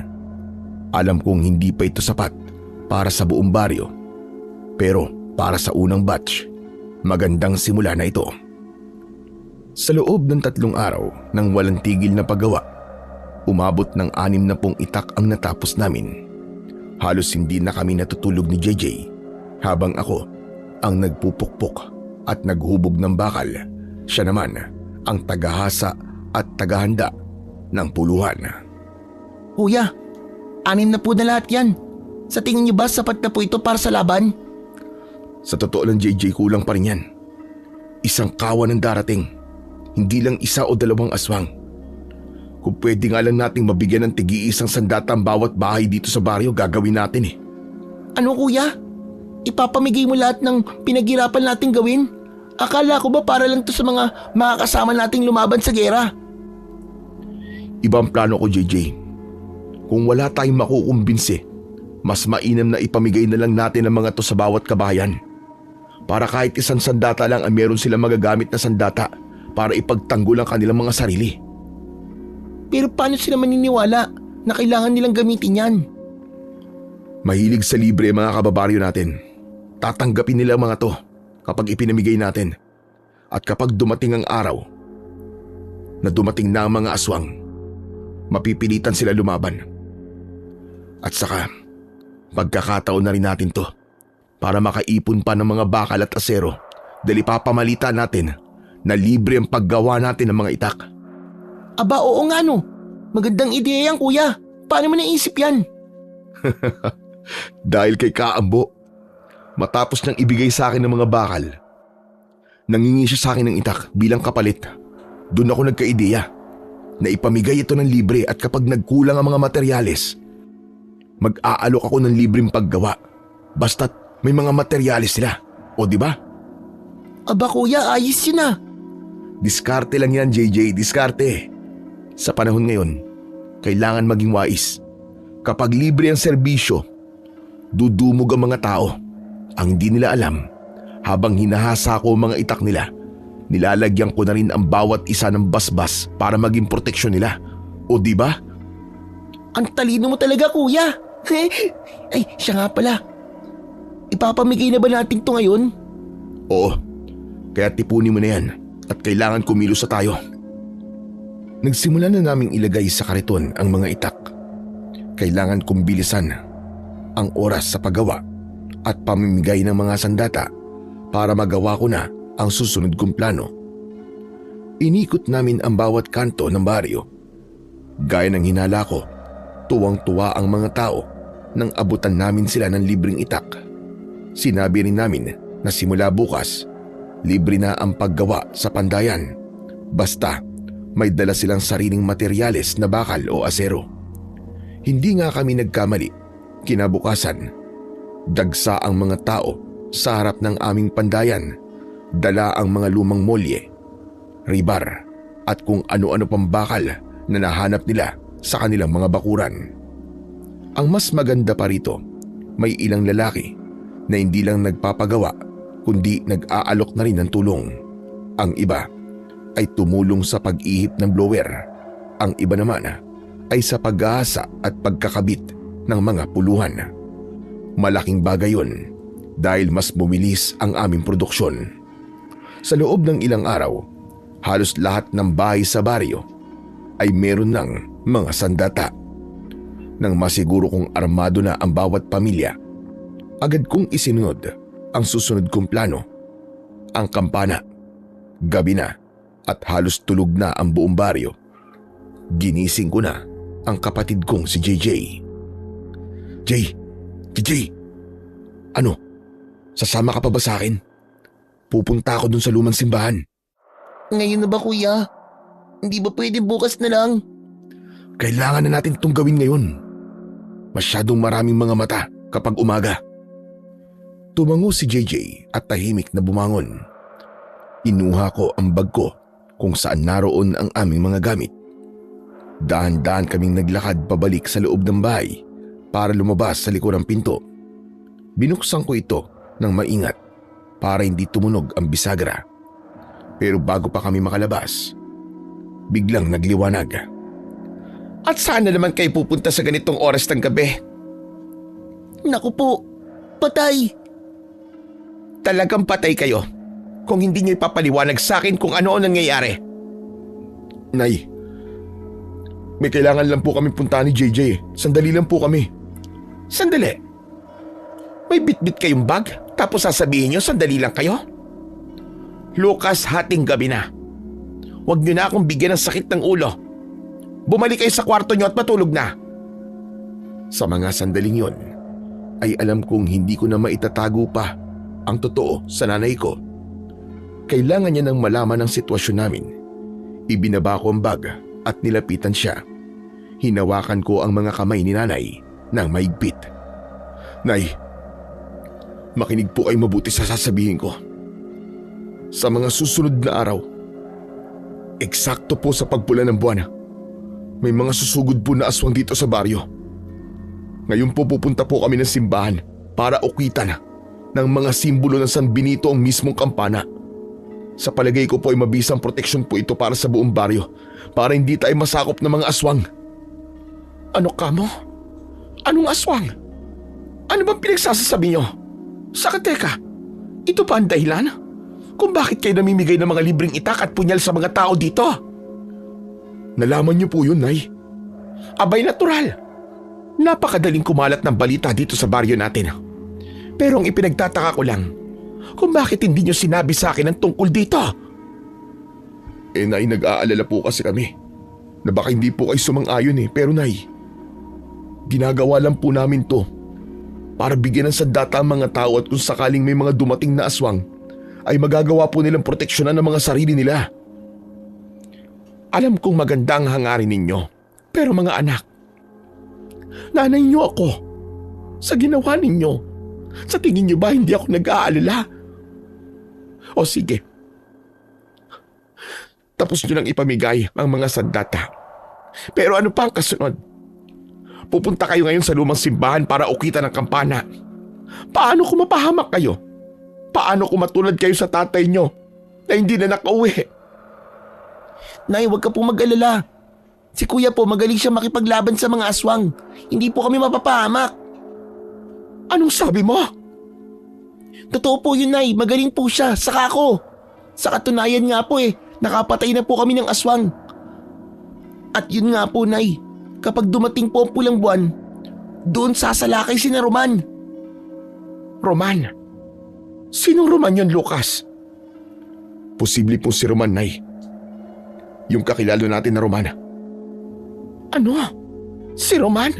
S1: Alam kong hindi pa ito sapat para sa buong baryo, pero para sa unang batch, magandang simula na ito. Sa loob ng 3 araw ng walang tigil na paggawa, umabot ng 60 itak ang natapos namin. Halos hindi na kami natutulog ni JJ habang ako ang nagpupukpok at naghubog ng bakal. Siya naman ang tagahasa at tagahanda ng puluhan.
S2: Kuya, 6 na po na lahat yan. Sa tingin niyo ba sapat na po ito para sa laban?
S1: Sa totoo lang JJ, kulang pa rin yan. Isang kawan ang darating, hindi lang 1 o 2 aswang. Kung pwede nga lang nating mabigyan ng tigi-isang sandata ang bawat bahay dito sa baryo, gagawin natin eh.
S2: Ano kuya? Ipapamigay mo lahat ng pinaghirapan nating gawin? Akala ko ba para lang to sa mga makakasama nating lumaban sa gera?
S1: Ibang plano ko JJ. Kung wala tayong makukumbinsi, mas mainam na ipamigay na lang natin ang mga to sa bawat kabayan. Para kahit isang sandata lang ang meron silang magagamit na sandata para ipagtanggol ang kanilang mga sarili.
S2: Pero paano sila maniniwala na kailangan nilang gamitin yan?
S1: Mahilig sa libre ang mga kababaryo natin. Tatanggapin nila ang mga to kapag ipinamigay natin. At kapag dumating ang araw na dumating na ang mga aswang, mapipilitan sila lumaban. At saka, pagkakataon na rin natin to para makaipon pa ng mga bakal at asero dahil ipapamalitan natin na libre ang paggawa natin ng mga itak.
S2: Aba oo nga no. Magandang ideya yan kuya. Paano mo naisip yan?
S1: Dahil kay Kaambo, matapos niyang ibigay sa akin ng mga bakal, nangingi siya sa akin ng itak bilang kapalit. Doon ako nagka-ideya na ipamigay ito ng libre at kapag nagkulang ang mga materyales, mag-aalok ako ng libreng paggawa. Basta't may mga materyales sila. O di ba?
S2: Aba kuya, ayos yun ah.
S1: Diskarte lang yan JJ, diskarte. Sa panahon ngayon, kailangan maging wais. Kapag libre ang serbisyo, dudumog ang mga tao. Ang hindi nila alam, habang hinahasa ko ang mga itak nila, nilalagyan ko na rin ang bawat isa ng basbas para maging proteksyon nila. O di ba?
S2: Ang talino mo talaga kuya. Ay, siya nga pala. Ipapamigay na ba natin to ngayon?
S1: Oo, kaya tipunin mo na yan at kailangan kumilos na tayo. Nagsimula na naming ilagay sa kariton ang mga itak. Kailangan kong bilisan ang oras sa paggawa at pamimigay ng mga sandata para magawa ko na ang susunod kong plano. Inikot namin ang bawat kanto ng baryo. Gaya ng hinala ko, tuwang-tuwa ang mga tao nang abutan namin sila ng libreng itak. Sinabi rin namin na simula bukas, libre na ang paggawa sa pandayan. Basta may dala silang sariling materyales na bakal o asero. Hindi nga kami nagkamali. Kinabukasan, dagsa ang mga tao sa harap ng aming pandayan. Dala ang mga lumang molye, ribar at kung ano-ano pang bakal na nahanap nila sa kanilang mga bakuran. Ang mas maganda pa rito, may ilang lalaki na hindi lang nagpapagawa kundi nag-aalok na rin ng tulong. Ang iba ay tumulong sa pag-ihip ng blower. Ang iba naman ay sa pag-aasa at pagkakabit ng mga puluhan. Malaking bagay yun dahil mas bumilis ang aming produksyon. Sa loob ng ilang araw, halos lahat ng bahay sa baryo ay meron ng mga sandata. Nang masiguro kong armado na ang bawat pamilya, agad kong isinunod ang susunod kong plano. Ang kampana, gabi na at halos tulog na ang buong baryo. Ginising ko na ang kapatid kong si JJ. JJ, ano? Sasama ka pa ba sa akin? Pupunta ako dun sa lumang simbahan.
S2: Ngayon na ba kuya? Hindi ba pwede bukas na lang?
S1: Kailangan na natin itong gawin ngayon. Masyadong maraming mga mata kapag umaga. Tumango si JJ at tahimik na bumangon. Inuha ko ang bag ko kung saan naroon ang aming mga gamit. Dahan-dahan kaming naglakad pabalik sa loob ng bahay para lumabas sa likurang pinto. Binuksan ko ito ng maingat para hindi tumunog ang bisagra. Pero bago pa kami makalabas, biglang nagliwanag.
S4: At saan na naman kayo pupunta sa ganitong oras ng gabi?
S2: Naku po, patay.
S4: Talagang patay kayo kung hindi niyo ipapaliwanag sa akin kung ano ang nangyayari.
S1: Nay, may kailangan lang po kami puntahan ni JJ. Sandali lang po kami.
S4: Sandali. May bitbit kayong bag tapos sasabihin niyo sandali lang kayo? Lucas, hating gabi na. Huwag niyo na akong bigyan ng sakit ng ulo. Bumalik kayo sa kwarto niyo at matulog na.
S1: Sa mga sandaling yon, ay alam kong hindi ko na maitatago pa ang totoo sa nanay ko. Kailangan niya nang malaman ang sitwasyon namin. Ibinaba ko ang bag at nilapitan siya. Hinawakan ko ang mga kamay ni nanay ng mahigpit. Nay, makinig po ay mabuti sa sasabihin ko. Sa mga susunod na araw, eksakto po sa pagpula ng buwan, may mga susugod po na aswang dito sa baryo. Ngayon po pupunta po kami ng simbahan para ukwitan ng mga simbolo ng San Benito ang mismong kampana. Sa palagay ko po ay mabisang proteksyon po ito para sa buong baryo para hindi tayo masakop ng mga aswang.
S4: Ano ka mo? Anong aswang? Ano bang pinagsasasabi niyo? Saka teka, ito pa ang dahilan kung bakit kayo namimigay ng mga libreng itak at punyal sa mga tao dito?
S1: Nalaman niyo po yun, Nay.
S4: Abay, natural. Napakadaling kumalat ng balita dito sa baryo natin. Pero ang ipinagtataka ko lang, kung bakit hindi niyo sinabi sa akin ang tungkol dito?
S1: Nay, nag-aalala po kasi kami na baka hindi po kayo sumang-ayon pero Nay, ginagawa lang po namin to para bigyan ng sandata ang mga tao at kung sakaling may mga dumating na aswang, ay magagawa po nilang proteksyonan ng mga sarili nila.
S4: Alam kong maganda ang hangarin ninyo, pero mga anak, nanay niyo ako. Sa ginawa ninyo, sa tingin niyo ba hindi ako nag-aalala? O sige, tapos niyo nang ipamigay ang mga sandata. Pero ano pa ang kasunod? Pupunta kayo ngayon sa lumang simbahan para ukitan ang kampana. Paano kung mapahamak kayo? Paano kung matulad kayo sa tatay niyo na hindi na nakauwi?
S2: Nay, huwag ka po mag-alala. Si kuya po magaling siya makipaglaban sa mga aswang. Hindi po kami mapapahamak.
S4: Anong sabi mo?
S2: Totoo po yun, Nay. Magaling po siya. Saka ako. Sa katunayan nga po nakapatay na po kami ng aswang. At yun nga po, Nay. Kapag dumating po ang pulang buwan, doon sasalakay si na Roman.
S4: Roman? Sinong Roman yun, Lucas?
S1: Posible po si Roman, Nay. Yung kakilalo natin na Roman.
S4: Ano? Si Roman?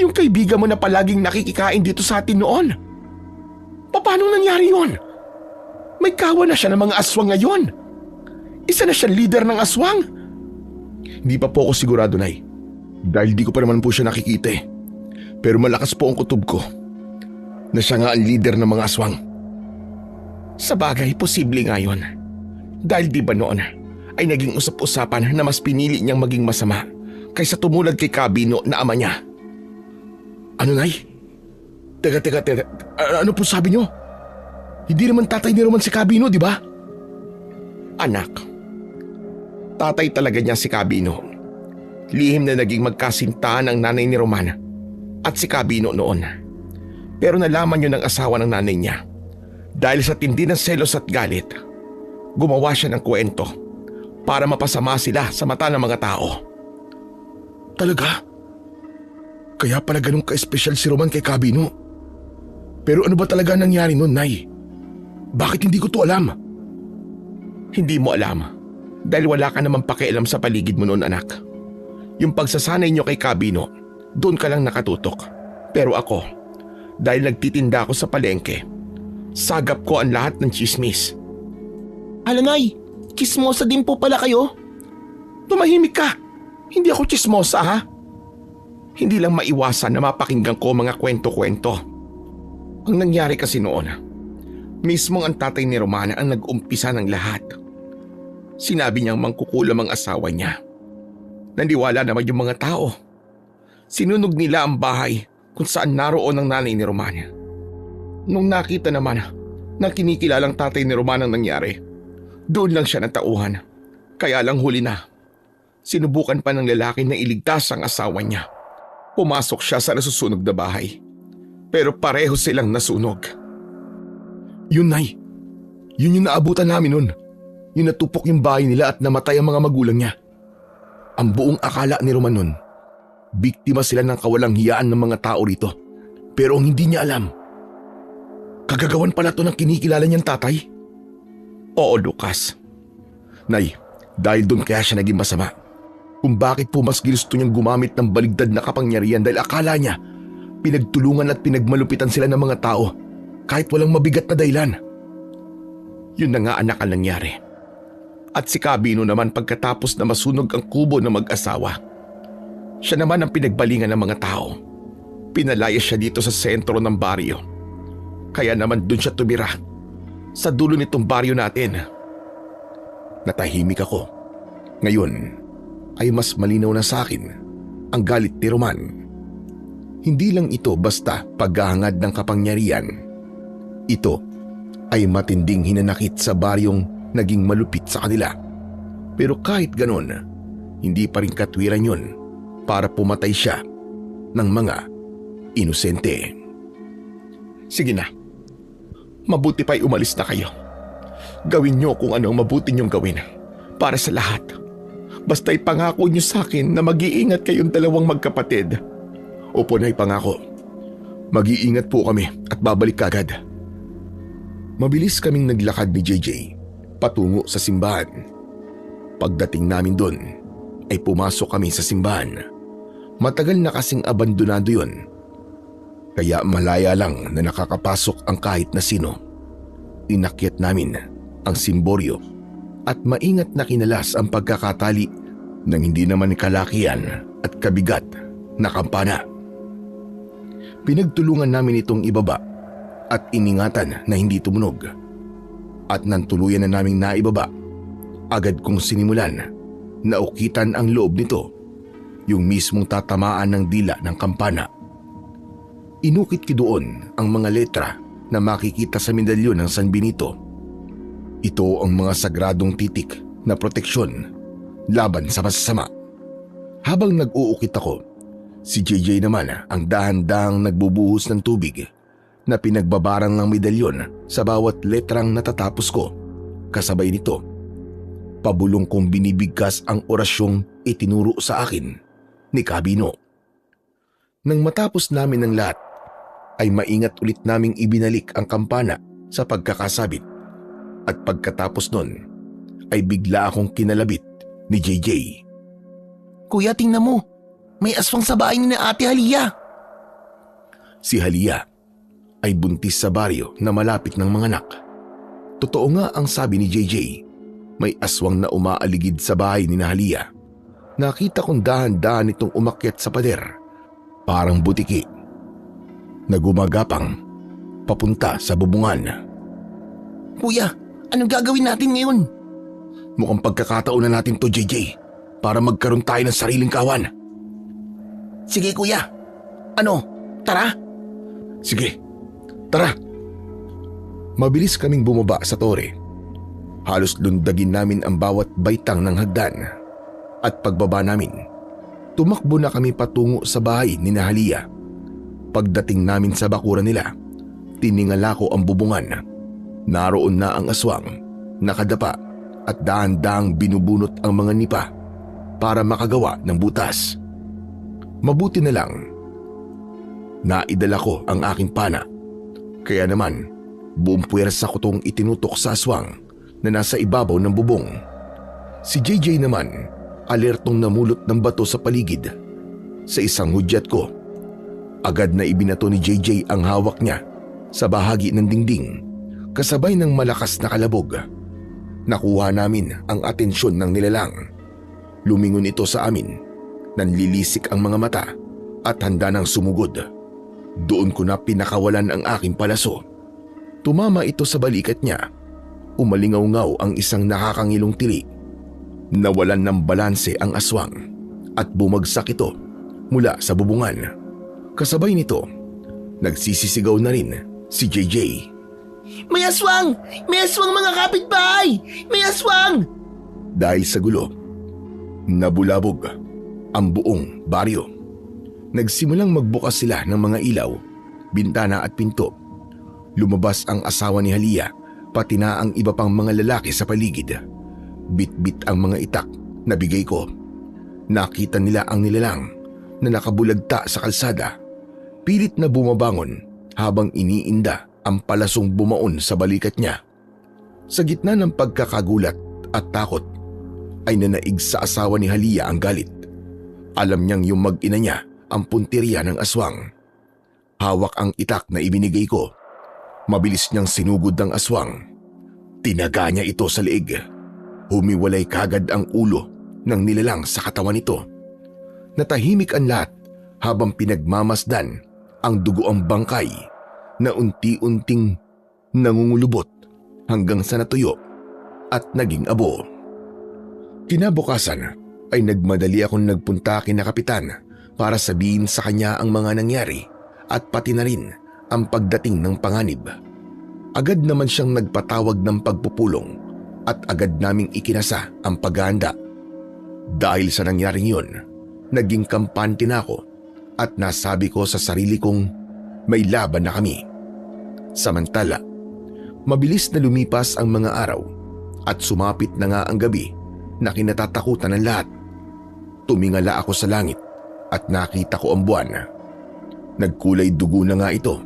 S4: Yung kaibigan mo na palaging nakikikain dito sa atin noon? Paano nangyari yun? May kawa na siya ng mga aswang ngayon. Isa na siyang leader ng aswang.
S1: Hindi pa po ako sigurado, Nay. Dahil di ko pa naman po siya nakikita Pero malakas po ang kutob ko na siya nga ang leader ng mga aswang.
S4: Sa bagay, posible nga yun. Dahil di ba noon ay naging usap-usapan na mas pinili niyang maging masama kaysa tumulad kay Cabino na ama niya.
S1: Ano, Nay? Teka. Ano po sabi niyo? Hindi naman tatay ni Roman si Cabino, di ba?
S4: Anak, tatay talaga niya si Cabino. Lihim na naging magkasintahan ang nanay ni Roman at si Cabino noon. Pero nalaman yun ng asawa ng nanay niya. Dahil sa tindi ng selos at galit, gumawa siya ng kwento para mapasama sila sa mata ng mga tao.
S1: Talaga? Kaya pala ganun ka-espesyal si Roman kay Cabino. Pero ano ba talaga nangyari nun, Nay? Bakit hindi ko to alam?
S4: Hindi mo alam dahil wala ka namang pakialam sa paligid mo noon, anak. Yung pagsasanay niyo kay Cabino, doon ka lang nakatutok. Pero ako, dahil nagtitinda ako sa palengke, sagap ko ang lahat ng chismis.
S2: Hala, Nay, chismosa din po pala kayo.
S4: Tumahimik ka! Hindi ako chismosa, ha? Hindi lang maiwasan na mapakinggan ko mga kwento-kwento. Ang nangyari kasi noon, mismong ang tatay ni Romana ang nag-umpisa ng lahat. Sinabi niyang mangkukulam ang asawa niya. Nandiwala naman yung mga tao. Sinunog nila ang bahay kung saan naroon ang nanay ni Romana. Nung nakita naman ng kinikilalang tatay ni Romana ang nangyari, doon lang siya natauhan. Kaya lang huli na. Sinubukan pa ng lalaki na iligtas ang asawa niya. Pumasok siya sa nasusunog na bahay. Pero pareho silang nasunog.
S1: Yun, Nay. Yun yung naabutan namin nun. Yung natupok yung bahay nila at namatay ang mga magulang niya. Ang buong akala ni Roman nun, biktima sila ng kawalang hiyaan ng mga tao rito. Pero ang hindi niya alam, kagagawan pala to ng kinikilala niyang tatay.
S4: Oo, Lucas.
S1: Nay, dahil doon kaya siya naging masama. Kung bakit po mas ginusto niyang gumamit ng baligtad na kapangyarihan dahil akala niya pinagtulungan at pinagmalupitan sila ng mga tao kahit walang mabigat na dahilan.
S4: Yun na nga anak ang nangyari. At si Cabino naman pagkatapos na masunog ang kubo ng mag-asawa. Siya naman ang pinagbalingan ng mga tao. Pinalaya siya dito sa sentro ng baryo. Kaya naman dun siya tumira. Sa dulo nitong baryo natin.
S1: Natahimik ako. Ngayon ay mas malinaw na sa akin ang galit ni Roman. Hindi lang ito basta paghahangad ng kapangyarihan. Ito ay matinding hinanakit sa baryong naging malupit sa kanila. Pero kahit ganon, hindi pa rin katwiran yun para pumatay siya ng mga inosente.
S4: Sige na. Mabuti pa'y umalis na kayo. Gawin niyo kung ano ang mabuti niyong gawin. Para sa lahat. Basta ipangako niyo sa akin na mag-iingat kayong dalawang magkapatid.
S1: Opo, Nay, pangako. Mag-iingat po kami at babalik kagad. Mabilis kaming naglakad ni JJ patungo sa simbahan. Pagdating namin doon ay pumasok kami sa simbahan. Matagal na kasing abandonado yun. Kaya malaya lang na nakakapasok ang kahit na sino. Inakyat namin ang simboryo at maingat na kinalas ang pagkakatali ng hindi naman kalakihan at kabigat na kampana. Pinagtulungan namin itong ibaba at iningatan na hindi tumunog. At nang tuluyan na naming naibaba, agad kong sinimulan na ukitan ang loob nito, yung mismong tatamaan ng dila ng kampana. Inukit ko doon ang mga letra na makikita sa medalyon ng San Benito. Ito ang mga sagradong titik na proteksyon laban sa masasama. Habang nag-uukit ako, si JJ naman ang dahan-dahang nagbubuhos ng tubig na pinagbabarang ng medalyon sa bawat letrang natatapos ko. Kasabay nito, pabulong kong binibigkas ang orasyong itinuro sa akin ni Cabino. Nang matapos namin ang lahat, ay maingat ulit naming ibinalik ang kampana sa pagkakasabit. At pagkatapos nun, ay bigla akong kinalabit ni JJ.
S2: Kuya, tingnan mo. May aswang sa bahay ni na Ate Halia.
S1: Si Halia ay buntis sa baryo na malapit ng mga anak. Totoo nga ang sabi ni JJ. May aswang na umaaligid sa bahay ni Halia. Nakita kong dahan-dahan itong umakyat sa pader. Parang butiki. Na gumagapang papunta sa bubungan.
S2: Kuya, anong gagawin natin ngayon?
S1: Mukhang pagkakataon na natin to, JJ, para magkaroon tayo ng sariling kawan.
S2: Sige kuya. Ano, tara?
S1: Sige, tara. Mabilis kaming bumaba sa tore. Halos lundagin namin ang bawat baitang ng hagdan. At pagbaba namin, tumakbo na kami patungo sa bahay ni Halia. Pagdating namin sa bakuran nila, tiningala ko ang bubungan. Naroon na ang aswang, nakadapa at dahan-dahang binubunot ang mga nipa para makagawa ng butas. Mabuti na lang, naidala ko ang aking pana. Kaya naman, buong puwersa ko tong itinutok sa aswang na nasa ibabaw ng bubong. Si JJ naman, alertong namulot ng bato sa paligid. Sa isang hudyat ko, agad na ibinato ni JJ ang hawak niya sa bahagi ng dingding kasabay ng malakas na kalabog. Nakuha namin ang atensyon ng nilalang. Lumingon ito sa amin, nanlilisik ang mga mata at handa ng sumugod. Doon ko na pinakawalan ang aking palaso. Tumama ito sa balikat niya. Umalingaw-ngaw ang isang nakakangilong tili. Nawalan ng balanse ang aswang at bumagsak ito mula sa bubungan. Kasabay nito, nagsisisigaw na rin si JJ.
S2: May aswang! May aswang mga kapitbahay! May aswang!
S1: Dahil sa gulo, nabulabog ang buong baryo. Nagsimulang magbukas sila ng mga ilaw, bintana at pinto. Lumabas ang asawa ni Halia, pati na ang iba pang mga lalaki sa paligid. Bit-bit ang mga itak na bigay ko. Nakita nila ang nilalang na nakabulagta sa kalsada. Pilit na bumabangon habang iniinda ang palasong bumaon sa balikat niya. Sa gitna ng pagkakagulat at takot, ay nanaig sa asawa ni Halia ang galit. Alam niyang yung mag-ina niya ang punteriya ng aswang. Hawak ang itak na ibinigay ko. Mabilis niyang sinugod ng aswang. Tinaga niya ito sa leeg. Humiwalay kagad ang ulo ng nilalang sa katawan nito. Natahimik ang lahat habang pinagmamasdan ang dugoang bangkay na unti-unting nangungulubot hanggang sa natuyo at naging abo. Kinabukasan ay nagmadali akong nagpunta kina kapitan para sabihin sa kanya ang mga nangyari at pati na rin ang pagdating ng panganib. Agad naman siyang nagpatawag ng pagpupulong at agad naming ikinasa ang paghahanda. Dahil sa nangyaring yun, naging kampante na ako at nasabi ko sa sarili kong may laban na kami. Samantala, mabilis na lumipas ang mga araw at sumapit na nga ang gabi na kinatatakutan ng lahat. Tumingala ako sa langit at nakita ko ang buwan. Nagkulay dugo na nga ito.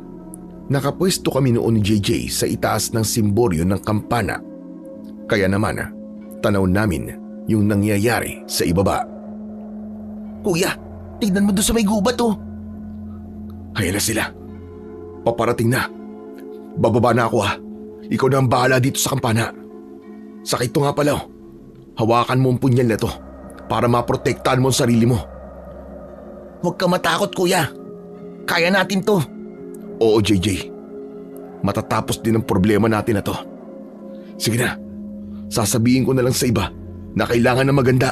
S1: Nakapwesto kami noon ni JJ sa itaas ng simboryo ng kampana. Kaya naman, tanaw namin yung nangyayari sa ibaba.
S2: Kuya, tignan mo doon sa may gubat oh.
S1: Kaya na sila. Paparating na. Bababa na ako ha. Ikaw na ang bahala dito sa kampana. Sakit to nga pala oh. Hawakan mo ang punyal na to para maprotektahan mo ang sarili mo.
S2: Huwag ka matakot kuya. Kaya natin to.
S1: Oo JJ. Matatapos din ang problema natin na to. Sige na. Sasabihin ko na lang sa iba na kailangan na maganda.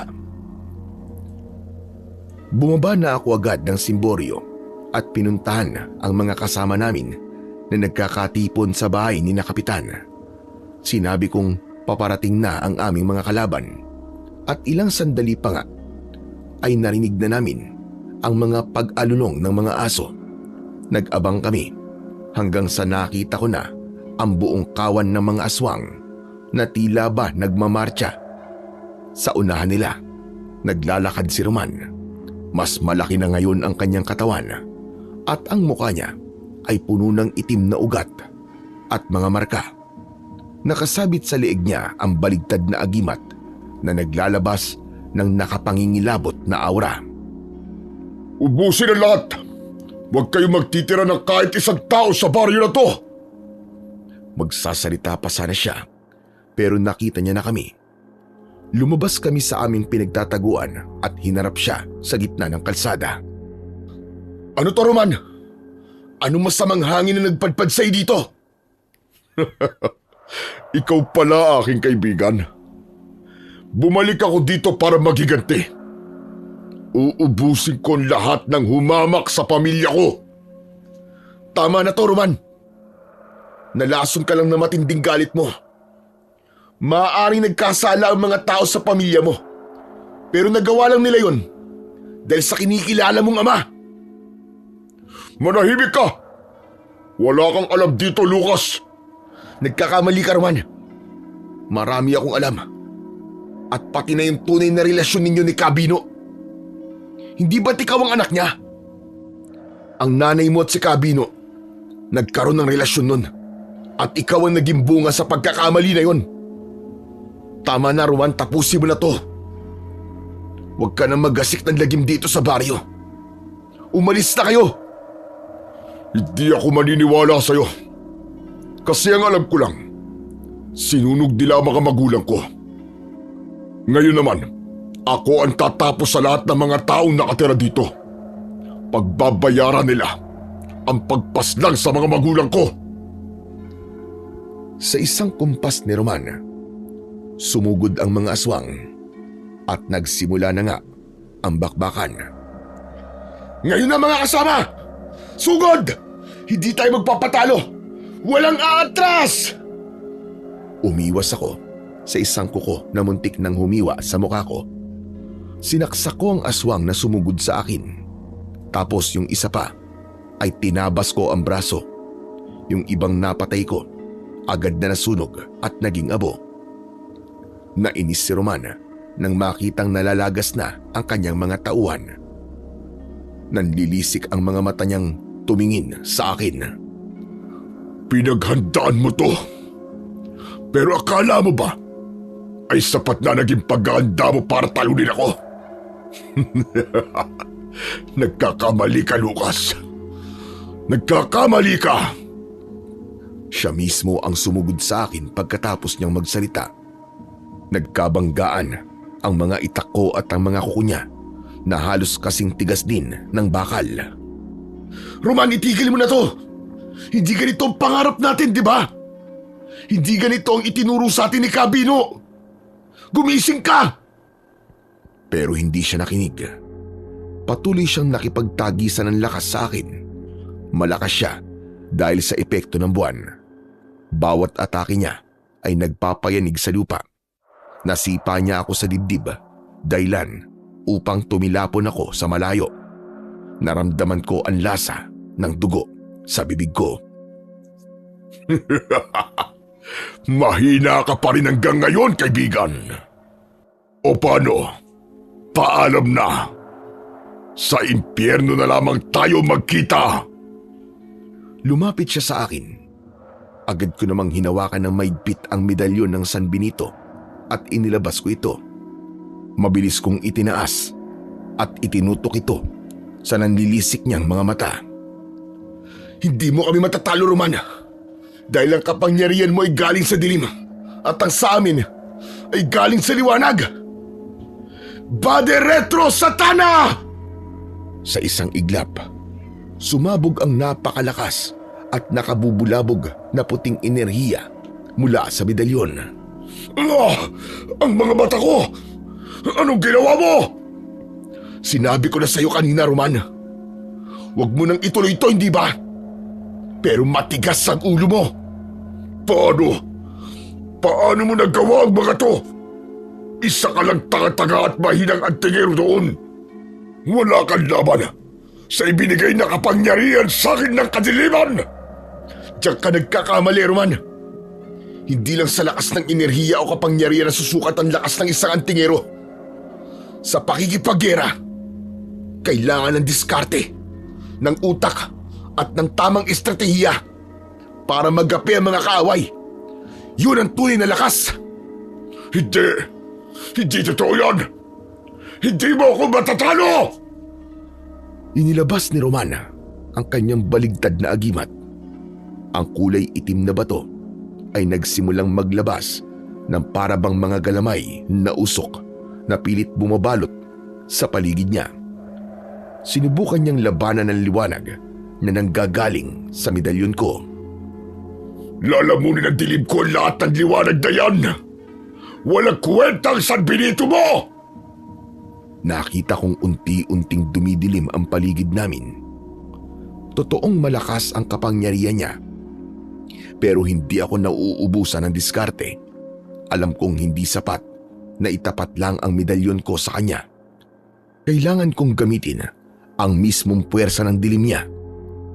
S1: Bumaba na ako agad ng simboryo at pinuntahan ang mga kasama namin na nagkakatipon sa bahay ni na kapitan. Sinabi kong paparating na ang aming mga kalaban at ilang sandali pa nga ay narinig na namin ang mga pag-alulong ng mga aso. Nag-abang kami hanggang sa nakita ko na ang buong kawan ng mga aswang na tila ba nagmamarcha. Sa unahan nila, naglalakad si Roman. Mas malaki na ngayon ang kanyang katawan at ang mukha niya ay puno ng itim na ugat at mga marka. Nakasabit sa leeg niya ang baligtad na agimat na naglalabas ng nakapangingilabot na aura.
S3: Ubusin ang lahat! Huwag kayong magtitira ng kahit isang tao sa baryo na to!
S1: Magsasalita pa sana siya pero nakita niya na kami. Lumabas kami sa aming pinagtataguan at hinarap siya sa gitna ng kalsada.
S3: Ano to, Roman? Ano masamang hangin na nagpadpad sa'yo dito? Ikaw pala aking kaibigan. Bumalik ako dito para maghiganti. Uubusin ko ang lahat ng humamak sa pamilya ko.
S1: Tama na to, Roman. Nalason ka lang na matinding galit mo. Maaaring nagkasala ang mga tao sa pamilya mo. Pero nagawa lang nila yun dahil sa kinikilala mong ama.
S3: Manahimik ka! Wala kang alam dito, Lucas.
S1: Nagkakamali ka, Roman. Marami akong alam. At pati na yung tunay na relasyon ninyo ni Cabino. Hindi ba't ikaw ang anak niya? Ang nanay mo at si Cabino nagkaroon ng relasyon nun. At ikaw ang naging bunga sa pagkakamali na yun. Tama na, Roman, tapusin mo na to. Huwag ka nang magasik ng lagim dito sa baryo. Umalis na kayo.
S3: Hindi ako maniniwala sa'yo. Kasi ang alam ko lang, sinunog nila ang mga magulang ko. Ngayon naman, ako ang tatapos sa lahat ng mga taong nakatira dito.
S1: Pagbabayaran nila ang pagpaslang sa mga magulang ko. Sa isang kumpas ni Roman, sumugod ang mga aswang at nagsimula na nga ang bakbakan. Ngayon na mga kasama! Sugod! Hindi tayo magpapatalo! Walang aatras! Umiwas ako sa isang kuko na muntik nang humiwa sa mukha ko. Sinaksak ko ang aswang na sumugod sa akin. Tapos yung isa pa ay tinabas ko ang braso. Yung ibang napatay ko, agad na nasunog at naging abo. Nainis si Roman nang makitang nalalagas na ang kanyang mga tauhan. Nanlilisik ang mga mata niyang tumingin sa akin. Pinaghandaan mo to. Pero akala mo ba ay sapat na naging paghahanda mo para talunin ako? Nagkakamali ka, Lucas. Nagkakamali ka. Siya mismo ang sumugod sa akin pagkatapos niyang magsalita. Nagkabanggaan ang mga itak ko at ang mga kuko niya na halos kasing tigas din ng bakal. Roman, itigil mo na to! Hindi ganito ang pangarap natin, di ba? Hindi ganito ang itinuro sa atin ni Cabino! Gumising ka! Pero hindi siya nakinig. Patuloy siyang nakipagtagisan ng lakas sa akin. Malakas siya dahil sa epekto ng buwan. Bawat atake niya ay nagpapayanig sa lupa. Nasipa niya ako sa dibdib, dahilan upang tumilapon ako sa malayo. Naramdaman ko ang lasa ng dugo sa bibig ko. Mahina ka pa rin hanggang ngayon, kaibigan. O paano? Paalam na. Sa impyerno na lamang tayo magkita. Lumapit siya sa akin. Agad ko namang hinawakan ng maigpit ang medalyon ng San Benito at inilabas ko ito. Mabilis kong itinaas at itinutok ito sa nanlilisik niyang mga mata. Hindi mo kami matatalo, Roman. Dahil ang kapangyarihan mo ay galing sa dilim at ang sa amin ay galing sa liwanag. Bade Retro Satana! Sa isang iglap, sumabog ang napakalakas at nakabubulabog na puting enerhiya mula sa medalyon. Ang mga mata ko! Anong ginawa mo? Sinabi ko na sa'yo kanina, Roman. Huwag mo nang ituloy ito, hindi ba? Pero matigas ang ulo mo. Paano? Paano mo nagawa ang mga to? Isa ka lang tanga-tanga at mahinang antingero doon. Wala kang laban sa ibinigay na kapangyarihan sa akin ng kadiliman. Diyan ka nagkakamali, Roman. Hindi lang sa lakas ng enerhiya o kapangyarihan na susukat ang lakas ng isang antingero. Sa pakikipaggera, kailangan ng diskarte, ng utak at ng tamang estratehiya para magapi ang mga kaaway. Yun ang tunay na lakas. Hindi totoo yan. Hindi mo ako matatalo! Inilabas ni Roman ang kanyang baligtad na agimat. Ang kulay itim na bato ay nagsimulang maglabas ng parabang mga galamay na usok na pilit bumabalot sa paligid niya. Sinubukan niyang labanan ng liwanag na nanggagaling sa medalyon ko. Lalamunin ang dilim ko ang lahat ng liwanag na yan! Walang kwentang San Benito mo! Nakita kong unti-unting dumidilim ang paligid namin. Totoong malakas ang kapangyarihan niya. Pero hindi ako nauubusan ng diskarte. Alam kong hindi sapat na itapat lang ang medalyon ko sa kanya. Kailangan kong gamitin ang mismong puwersa ng dilim niya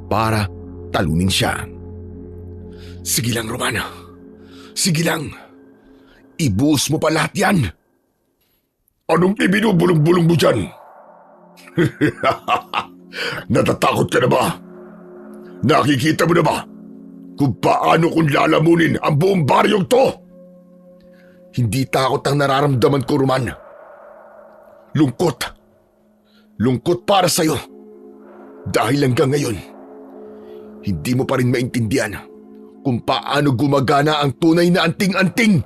S1: para talunin siya. Sige lang, Romana. Sige lang. Ibuhos mo pa lahat yan. Anong ibinubulong-bulong mo dyan? Natatakot ka na ba? Nakikita mo na ba kung paano kong lalamunin ang buong baryong to? Hindi takot ang nararamdaman ko, Roman. Lungkot. Lungkot para sa'yo. Dahil hanggang ngayon, hindi mo pa rin maintindihan kung paano gumagana ang tunay na anting-anting.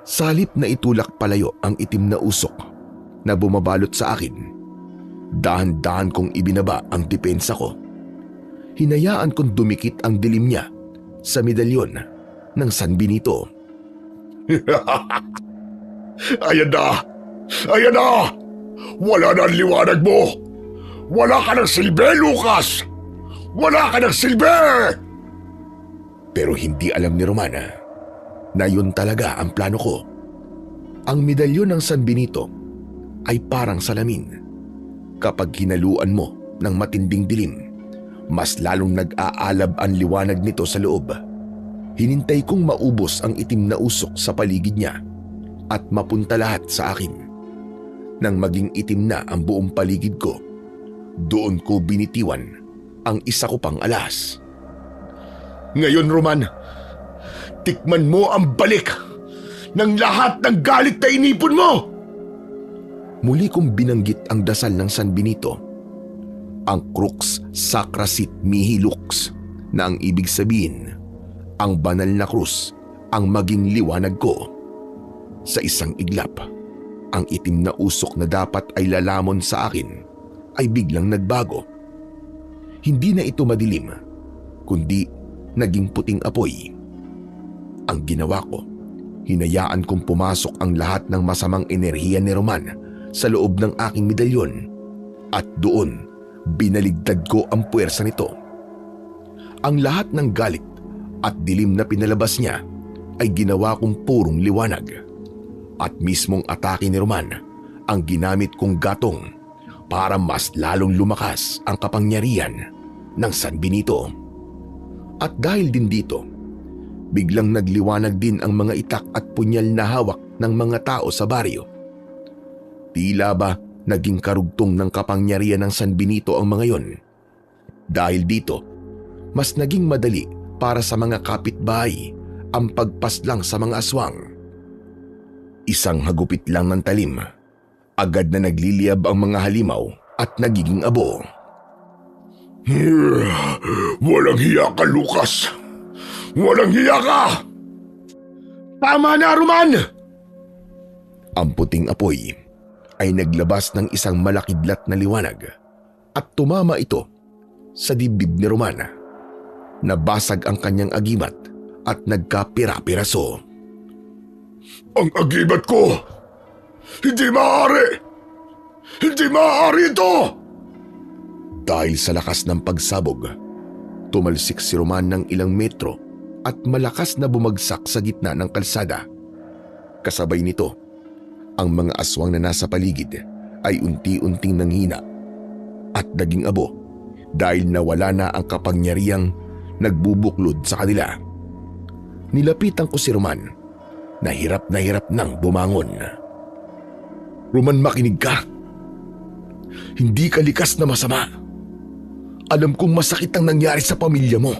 S1: Salip na itulak palayo ang itim na usok na bumabalot sa akin. Dahan-dahan kong ibinaba ang depensa ko. Hinayaan kong dumikit ang dilim niya sa medalyon ng San Benito.
S3: Ayan na! Ayan na! Wala na ang liwanag mo! Wala ka ng silbi, Lucas! Wala ka ng silbi!
S1: Pero hindi alam ni Romana na yun talaga ang plano ko. Ang medalyon ng San Benito ay parang salamin. Kapag hinaluan mo ng matinding dilim, mas lalong nag-aalab ang liwanag nito sa loob. Hinintay kong maubos ang itim na usok sa paligid niya at mapunta lahat sa akin. Nang maging itim na ang buong paligid ko, doon ko binitiwan ang isa ko pang alas.
S3: Ngayon, Roman, tikman mo ang balik ng lahat ng galit na inipon mo!
S1: Muli kong binanggit ang dasal ng San Benito, ang Crux Sacra Sit Mihi Lux, na ang ibig sabihin, ang banal na krus ang maging liwanag ko. Sa isang iglap, ang itim na usok na dapat ay lalamon sa akin ay biglang nagbago. Hindi na ito madilim, kundi naging puting apoy. Ang ginawa ko, hinayaan kong pumasok ang lahat ng masamang enerhiya ni Roman sa loob ng aking medalyon at doon binaligtad ko ang puwersa nito. Ang lahat ng galit at dilim na pinalabas niya ay ginawa kong purong liwanag at mismong atake ni Roman ang ginamit kong gatong para mas lalong lumakas ang kapangyarihan ng San Benito. At dahil din dito, biglang nagliwanag din ang mga itak at punyal na hawak ng mga tao sa baryo. Tila ba naging karugtong ng kapangyarihan ng San Benito ang mga yon. Dahil dito, mas naging madali para sa mga kapitbahay ang pagpaslang sa mga aswang. Isang hagupit lang ng talim, agad na nagliliyab ang mga halimaw at nagiging abo.
S3: Walang hiya ka, Lucas! Walang hiya ka! Tama na, Roman!
S1: Ang puting apoy ay naglabas ng isang malakidlat na liwanag at tumama ito sa dibdib ni Roman. Nabasag ang kanyang agimat at nagkapira-piraso.
S3: Ang agimat ko! Hindi maaari! Hindi maaari ito!
S1: Dahil sa lakas ng pagsabog, tumalsik si Roman ng ilang metro at malakas na bumagsak sa gitna ng kalsada. Kasabay nito, ang mga aswang na nasa paligid ay unti-unting nanghina at naging abo dahil nawala na ang kapangyarihang nagbubuklod sa kanila. Nilapitan ko si Roman na hirap nang bumangon.
S3: Roman, makinig ka. Hindi ka likas na masama. Alam kong masakit ang nangyari sa pamilya mo.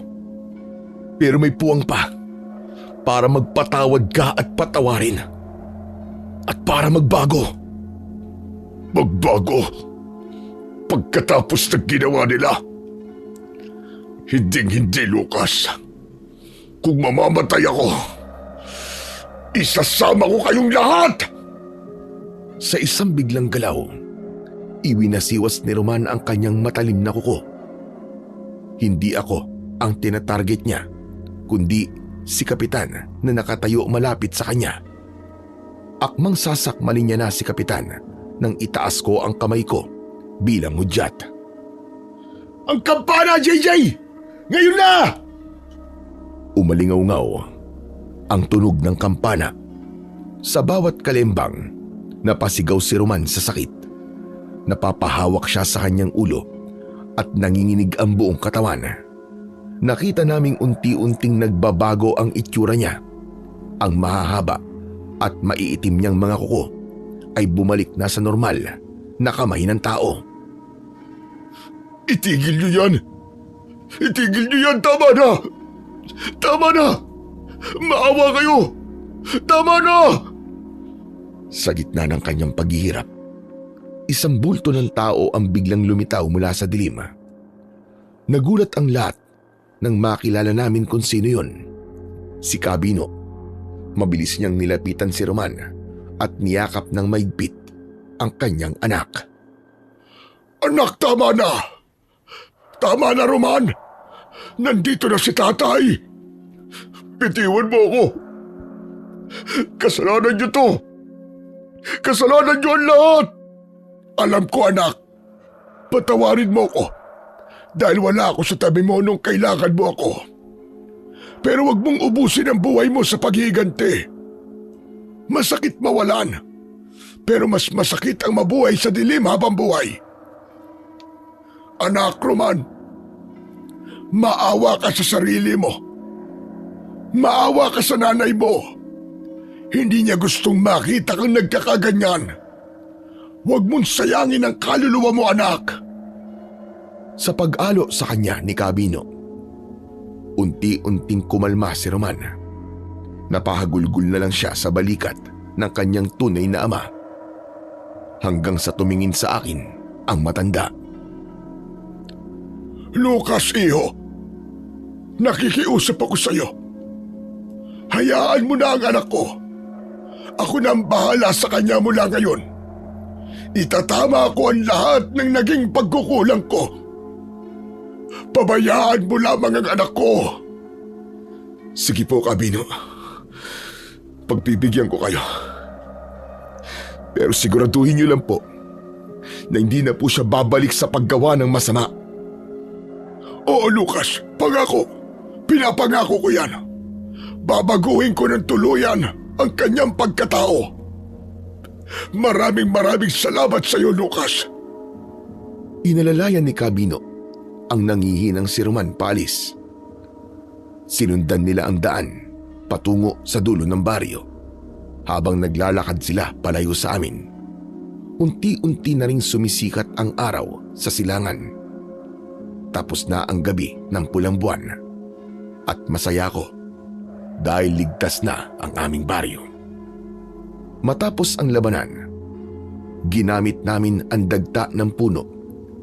S3: Pero may puwang pa para magpatawad ka at patawarin. At para magbago. Magbago? Pagkatapos ng ginawa nila? Hinding-hindi, Lucas. Kung mamamatay ako, isasama ko kayong lahat!
S1: Sa isang biglang galaw, iwinasiwas ni Roman ang kanyang matalim na kuko. Hindi ako ang tinatarget niya, kundi si Kapitan na nakatayo malapit sa kanya. Akmang sasakmalin niya na si Kapitan nang itaas ko ang kamay ko bilang hudyat.
S3: Ang kampana, JJ! Ngayon na!
S1: Umalingaw-ngaw ang tunog ng kampana. Sa bawat kalembang, napasigaw si Roman sa sakit. Napapahawak siya sa kanyang ulo at nanginginig ang buong katawan. Nakita naming unti-unting nagbabago ang itsura niya. Ang mahahaba at maiitim niyang mga kuko ay bumalik na sa normal na kamay ng tao.
S3: Itigil niyo yan! Itigil niyo yan! Tama na! Tama na! Maawa kayo! Tama na!
S1: Sa gitna ng kanyang paghihirap, isang bulto ng tao ang biglang lumitaw mula sa dilim. Nagulat ang lahat nang makilala namin kung sino yun. Si Cabino. Mabilis niyang nilapitan si Roman at niyakap ng maigpit ang kanyang anak.
S3: Anak, tama na! Tama na, Roman! Nandito na si tatay! Bitiwan mo ako! Kasalanan niyo to! Kasalanan niyo ang lahat! Alam ko, anak. Patawarin mo ako. Dahil wala ako sa tabi mo nung kailangan mo ako. Pero wag mong ubusin ang buhay mo sa paghiganti. Masakit mawalan. Pero mas masakit ang mabuhay sa dilim habang buhay. Anak, Roman, maawa ka sa sarili mo. Maawa ka sa nanay mo. Hindi niya gustong makita kang nagkakaganyan. Huwag mong sayangin ang kaluluwa mo, anak.
S1: Sa pag-alo sa kanya ni Cabino, unti-unting kumalma si Roman. Napahagulgul na lang siya sa balikat ng kanyang tunay na ama. Hanggang sa tumingin sa akin ang matanda.
S3: Lucas, iho. Nakikiusap ako sa iyo. Hayaan mo na ang anak ko. Ako na ang bahala sa kanya mula ngayon. Itatama ko ang lahat ng naging pagkukulang ko. Pabayaan mo lamang ang anak ko.
S1: Sige po, Cabino. Pagbibigyan ko kayo. Pero siguraduhin niyo lang po na hindi na po siya babalik sa paggawa ng masama.
S3: Oo, Lucas. Pangako. Pinapangako ko yan. Babaguhin ko ng tuluyan ang kanyang pagkatao. Maraming salamat sa iyo, Lucas.
S1: Inalalayan ni Cabino ang nangihinang si Roman paalis. Sinundan nila ang daan patungo sa dulo ng baryo. Habang naglalakad sila palayo sa amin, unti-unti na ring sumisikat ang araw sa silangan. Tapos na ang gabi ng pulang buwan at masaya ko dahil ligtas na ang aming baryo. Matapos ang labanan, ginamit namin ang dagta ng puno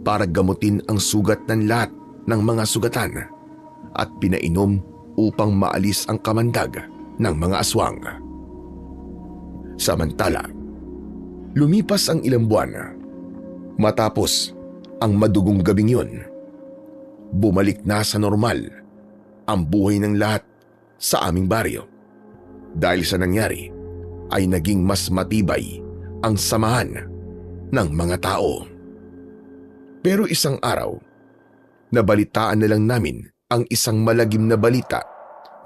S1: para gamutin ang sugat ng lahat ng mga sugatan at pinainom upang maalis ang kamandag ng mga aswang. Samantala, lumipas ang ilang buwan. Matapos ang madugong gabing yun, bumalik na sa normal ang buhay ng lahat sa aming baryo. Dahil sa nangyari, ay naging mas matibay ang samahan ng mga tao. Pero isang araw, nabalitaan na lang namin ang isang malagim na balita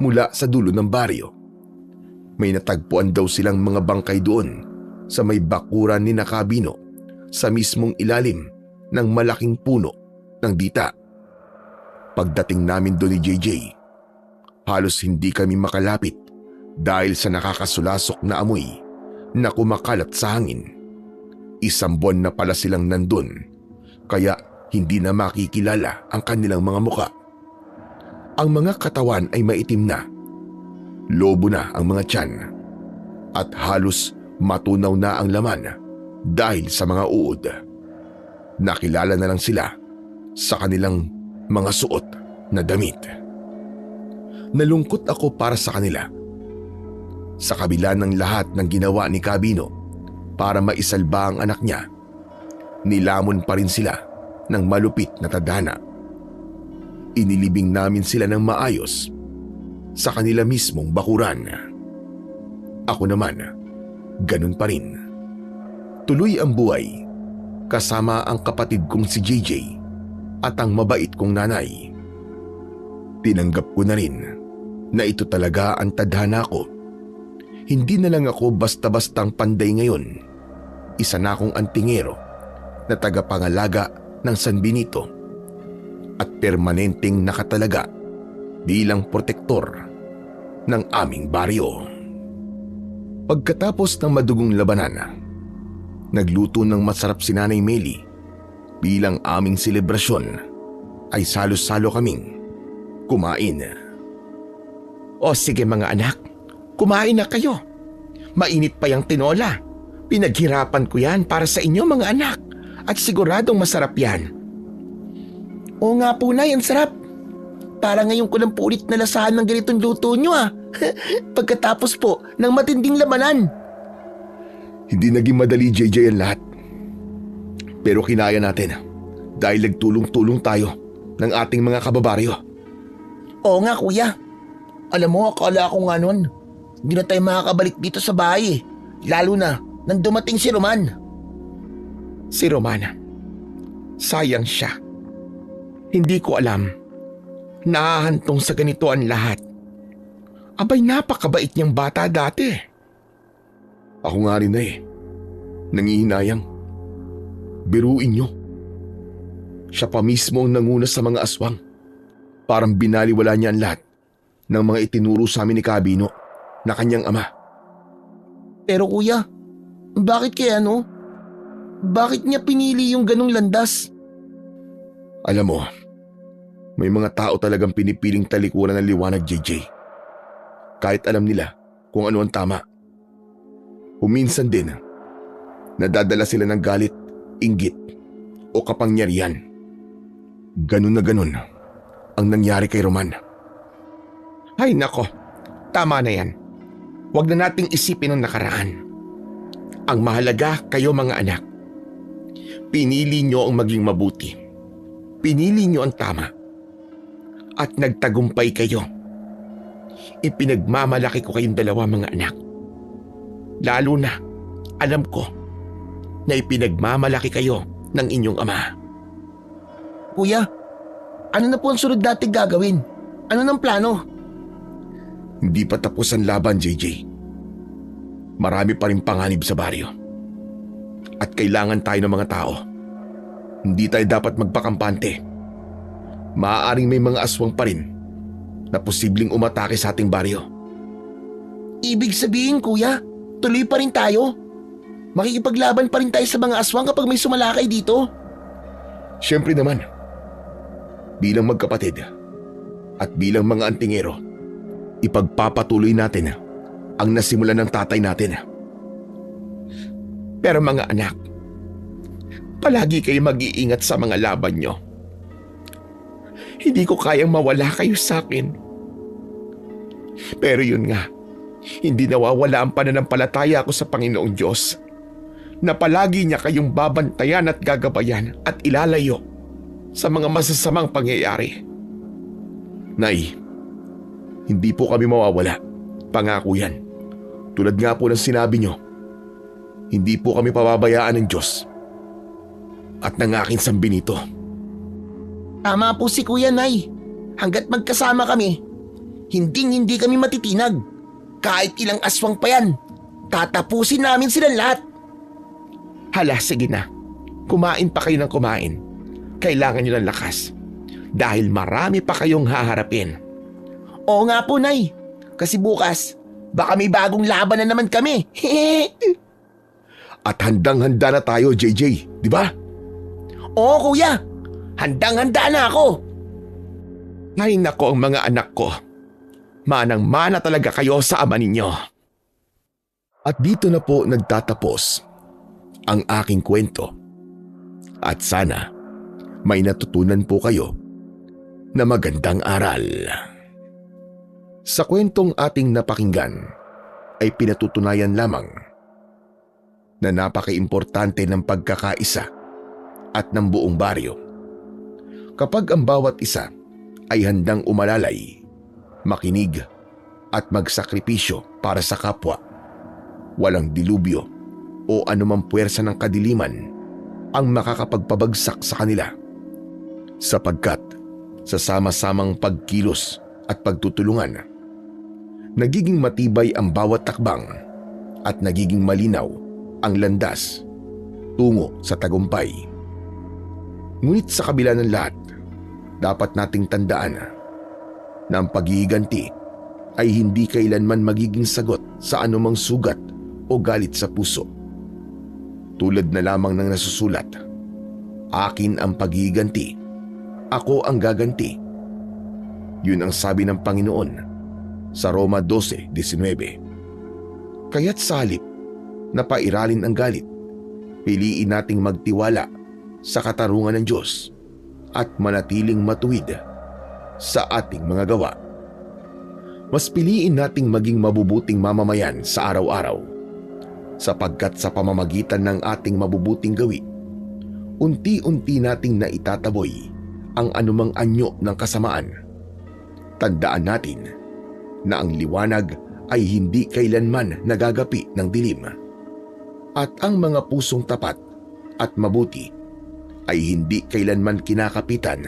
S1: mula sa dulo ng baryo. May natagpuan daw silang mga bangkay doon sa may bakuran ni Cabino sa mismong ilalim ng malaking puno ng dita. Pagdating namin doon ni JJ, halos hindi kami makalapit dahil sa nakakasulasok na amoy na kumakalat sa hangin. Isang buwan na pala silang nandun, kaya hindi na makikilala ang kanilang mga muka. Ang mga katawan ay maitim na, lobo na ang mga tiyan, at halos matunaw na ang laman dahil sa mga uod. Nakilala na lang sila sa kanilang mga suot na damit. Nalungkot ako para sa kanila. Sa kabila ng lahat ng ginawa ni Cabino para maisalba ang anak niya, nilamon pa rin sila ng malupit na tadhana. Inilibing namin sila ng maayos sa kanila mismong bakuran. Ako naman, ganun pa rin. Tuloy ang buhay kasama ang kapatid kong si JJ at ang mabait kong nanay. Tinanggap ko na rin na ito talaga ang tadhana ko. Hindi na lang ako basta-bastang panday ngayon. Isa na akong antingero na tagapangalaga ng San Benito at permanenteng nakatalaga bilang protektor ng aming baryo. Pagkatapos ng madugong labanan, nagluto ng masarap si Nanay Meli. Bilang aming selebrasyon ay salo-salo kaming kumain.
S4: O sige mga anak, kumain na kayo. Mainit pa yung tinola. Pinaghirapan ko yan para sa inyo mga anak at siguradong masarap yan.
S2: Oo nga po, Nay, ang sarap. Para ngayon ko lang po ulit nalasahan ng ganitong luto nyo Pagkatapos po ng matinding labanan.
S1: Hindi naging madali, JJ, ang lahat. Pero kinaya natin. dahil nagtulong-tulong tayo ng ating mga kababaryo.
S2: Oo nga kuya. Alam mo, akala ko nga nun, hindi na tayo makakabalik dito sa bahay eh. Lalo na nang dumating si Roman.
S4: Si Romana. Sayang siya. Hindi ko alam. Nahahantong sa ganito ang lahat. Abay, napakabait niyang bata dati.
S1: Ako nga rin na eh. Nangihinayang. Biruin niyo. Siya pa mismo ang nanguna sa mga aswang. Parang binaliwala niya ang lahat ng mga itinuro sa amin ni Cabino na kanyang ama.
S2: Pero kuya, bakit kaya no? Bakit niya pinili yung ganong landas?
S1: Alam mo, may mga tao talagang pinipiling talikuran ng liwanag, JJ. Kahit alam nila kung ano ang tama. Huminsan din, nadadala sila ng galit, inggit, o kapangyarihan. Ganun na ganun ang nangyari kay Roman.
S4: Ay nako, tama na yan. Huwag na nating isipin ang nakaraan. Ang mahalaga kayo mga anak. Pinili nyo ang maging mabuti. Pinili nyo ang tama. At nagtagumpay kayo. Ipinagmamalaki ko kayong dalawa mga anak. Lalo na, alam ko na ipinagmamalaki kayo ng inyong ama.
S2: Kuya, ano na po ang sunod nating gagawin? Ano ng plano?
S1: Hindi pa tapos ang laban, JJ. Marami pa rin panganib sa baryo. At kailangan tayo ng mga tao. Hindi tayo dapat magpakampante. Maaaring may mga aswang pa rin na posibleng umatake sa ating baryo.
S2: Ibig sabihin kuya, tuloy pa rin tayo? Makikipaglaban pa rin tayo sa mga aswang kapag may sumalakay dito?
S1: Siyempre naman. Bilang magkapatid at bilang mga antingero, ipagpapatuloy natin ang nasimulan ng tatay natin.
S4: Pero mga anak, palagi kayo mag-iingat sa mga laban nyo. Hindi ko kayang mawala kayo sa akin. Pero yun nga, hindi nawawala ang pananampalataya ko sa Panginoong Diyos na palagi niya kayong babantayan at gagabayan at ilalayo sa mga masasamang pangyayari.
S1: Nay, hindi po kami mawawala. Pangako yan. Tulad nga po ng sinabi nyo, hindi po kami pababayaan ng Diyos at ng aking sambinito.
S2: Tama po si Kuya Nay. Hanggat magkasama kami, hindi kami matitinag. Kahit ilang aswang pa yan, tatapusin namin silang lahat.
S4: Hala, sige na. Kumain pa kayo ng kumain. Kailangan nyo ng lakas. Dahil marami pa kayong haharapin.
S2: Oo nga po, Nay. Kasi bukas, baka may bagong laban na naman kami.
S1: At handang-handa na tayo, JJ, di ba?
S2: Oo, Kuya. Handang-handa na ako.
S4: Ay nako ang mga anak ko. Manang-mana talaga kayo sa ama ninyo.
S1: At dito na po nagtatapos ang aking kwento. At sana may natutunan po kayo na magandang aral. Sa kwentong ating napakinggan ay pinatutunayan lamang na napaka-importante ng pagkakaisa at ng buong baryo. Kapag ang bawat isa ay handang umalalay, makinig at magsakripisyo para sa kapwa, walang dilubyo o anumang puwersa ng kadiliman ang makakapagpabagsak sa kanila. Sapagkat sa sama-samang pagkilos at pagtutulungan, nagiging matibay ang bawat takbang at nagiging malinaw ang landas tungo sa tagumpay. Ngunit sa kabila ng lahat, dapat nating tandaan na ang paghihiganti ay hindi kailanman magiging sagot sa anumang sugat o galit sa puso. Tulad na lamang ng nasusulat, akin ang paghihiganti, ako ang gaganti. Yun ang sabi ng Panginoon sa Roma 12:19. Kaya't sa halip na pairalin ang galit, piliin nating magtiwala sa katarungan ng Diyos at manatiling matuwid sa ating mga gawa. Mas piliin nating maging mabubuting mamamayan sa araw-araw, sapagkat sa pamamagitan ng ating mabubuting gawi, unti-unti nating naitataboy ang anumang anyo ng kasamaan. Tandaan natin na ang liwanag ay hindi kailanman nagagapi ng dilim. At ang mga pusong tapat at mabuti ay hindi kailanman kinakapitan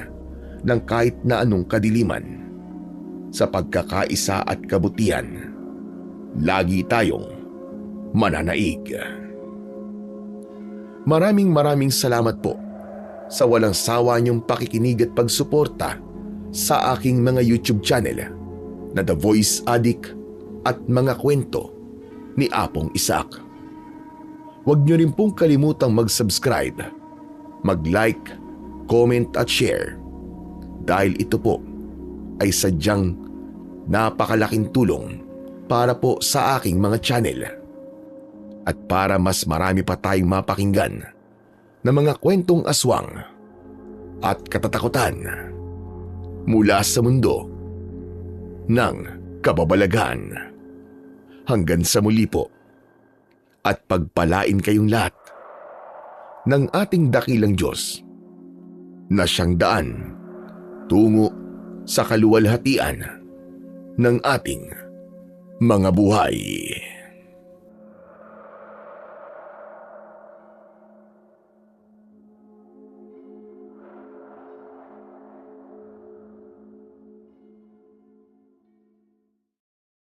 S1: ng kahit na anong kadiliman. Sa pagkakaisa at kabutihan, lagi tayong mananaig. Maraming salamat po sa walang sawa niyong pakikinig at pagsuporta sa aking mga YouTube channel na The Voice Addict at mga kwento ni Apong Isaac. Huwag niyo rin pong kalimutang mag-subscribe, mag-like, comment at share dahil ito po ay sadyang napakalaking tulong para po sa aking mga channel at para mas marami pa tayong mapakinggan na mga kwentong aswang at katatakutan mula sa mundo ng kababalaghan. Hanggang sa muli po at pagpalain kayong lahat ng ating dakilang Diyos na siyang daan tungo sa kaluwalhatian ng ating mga buhay.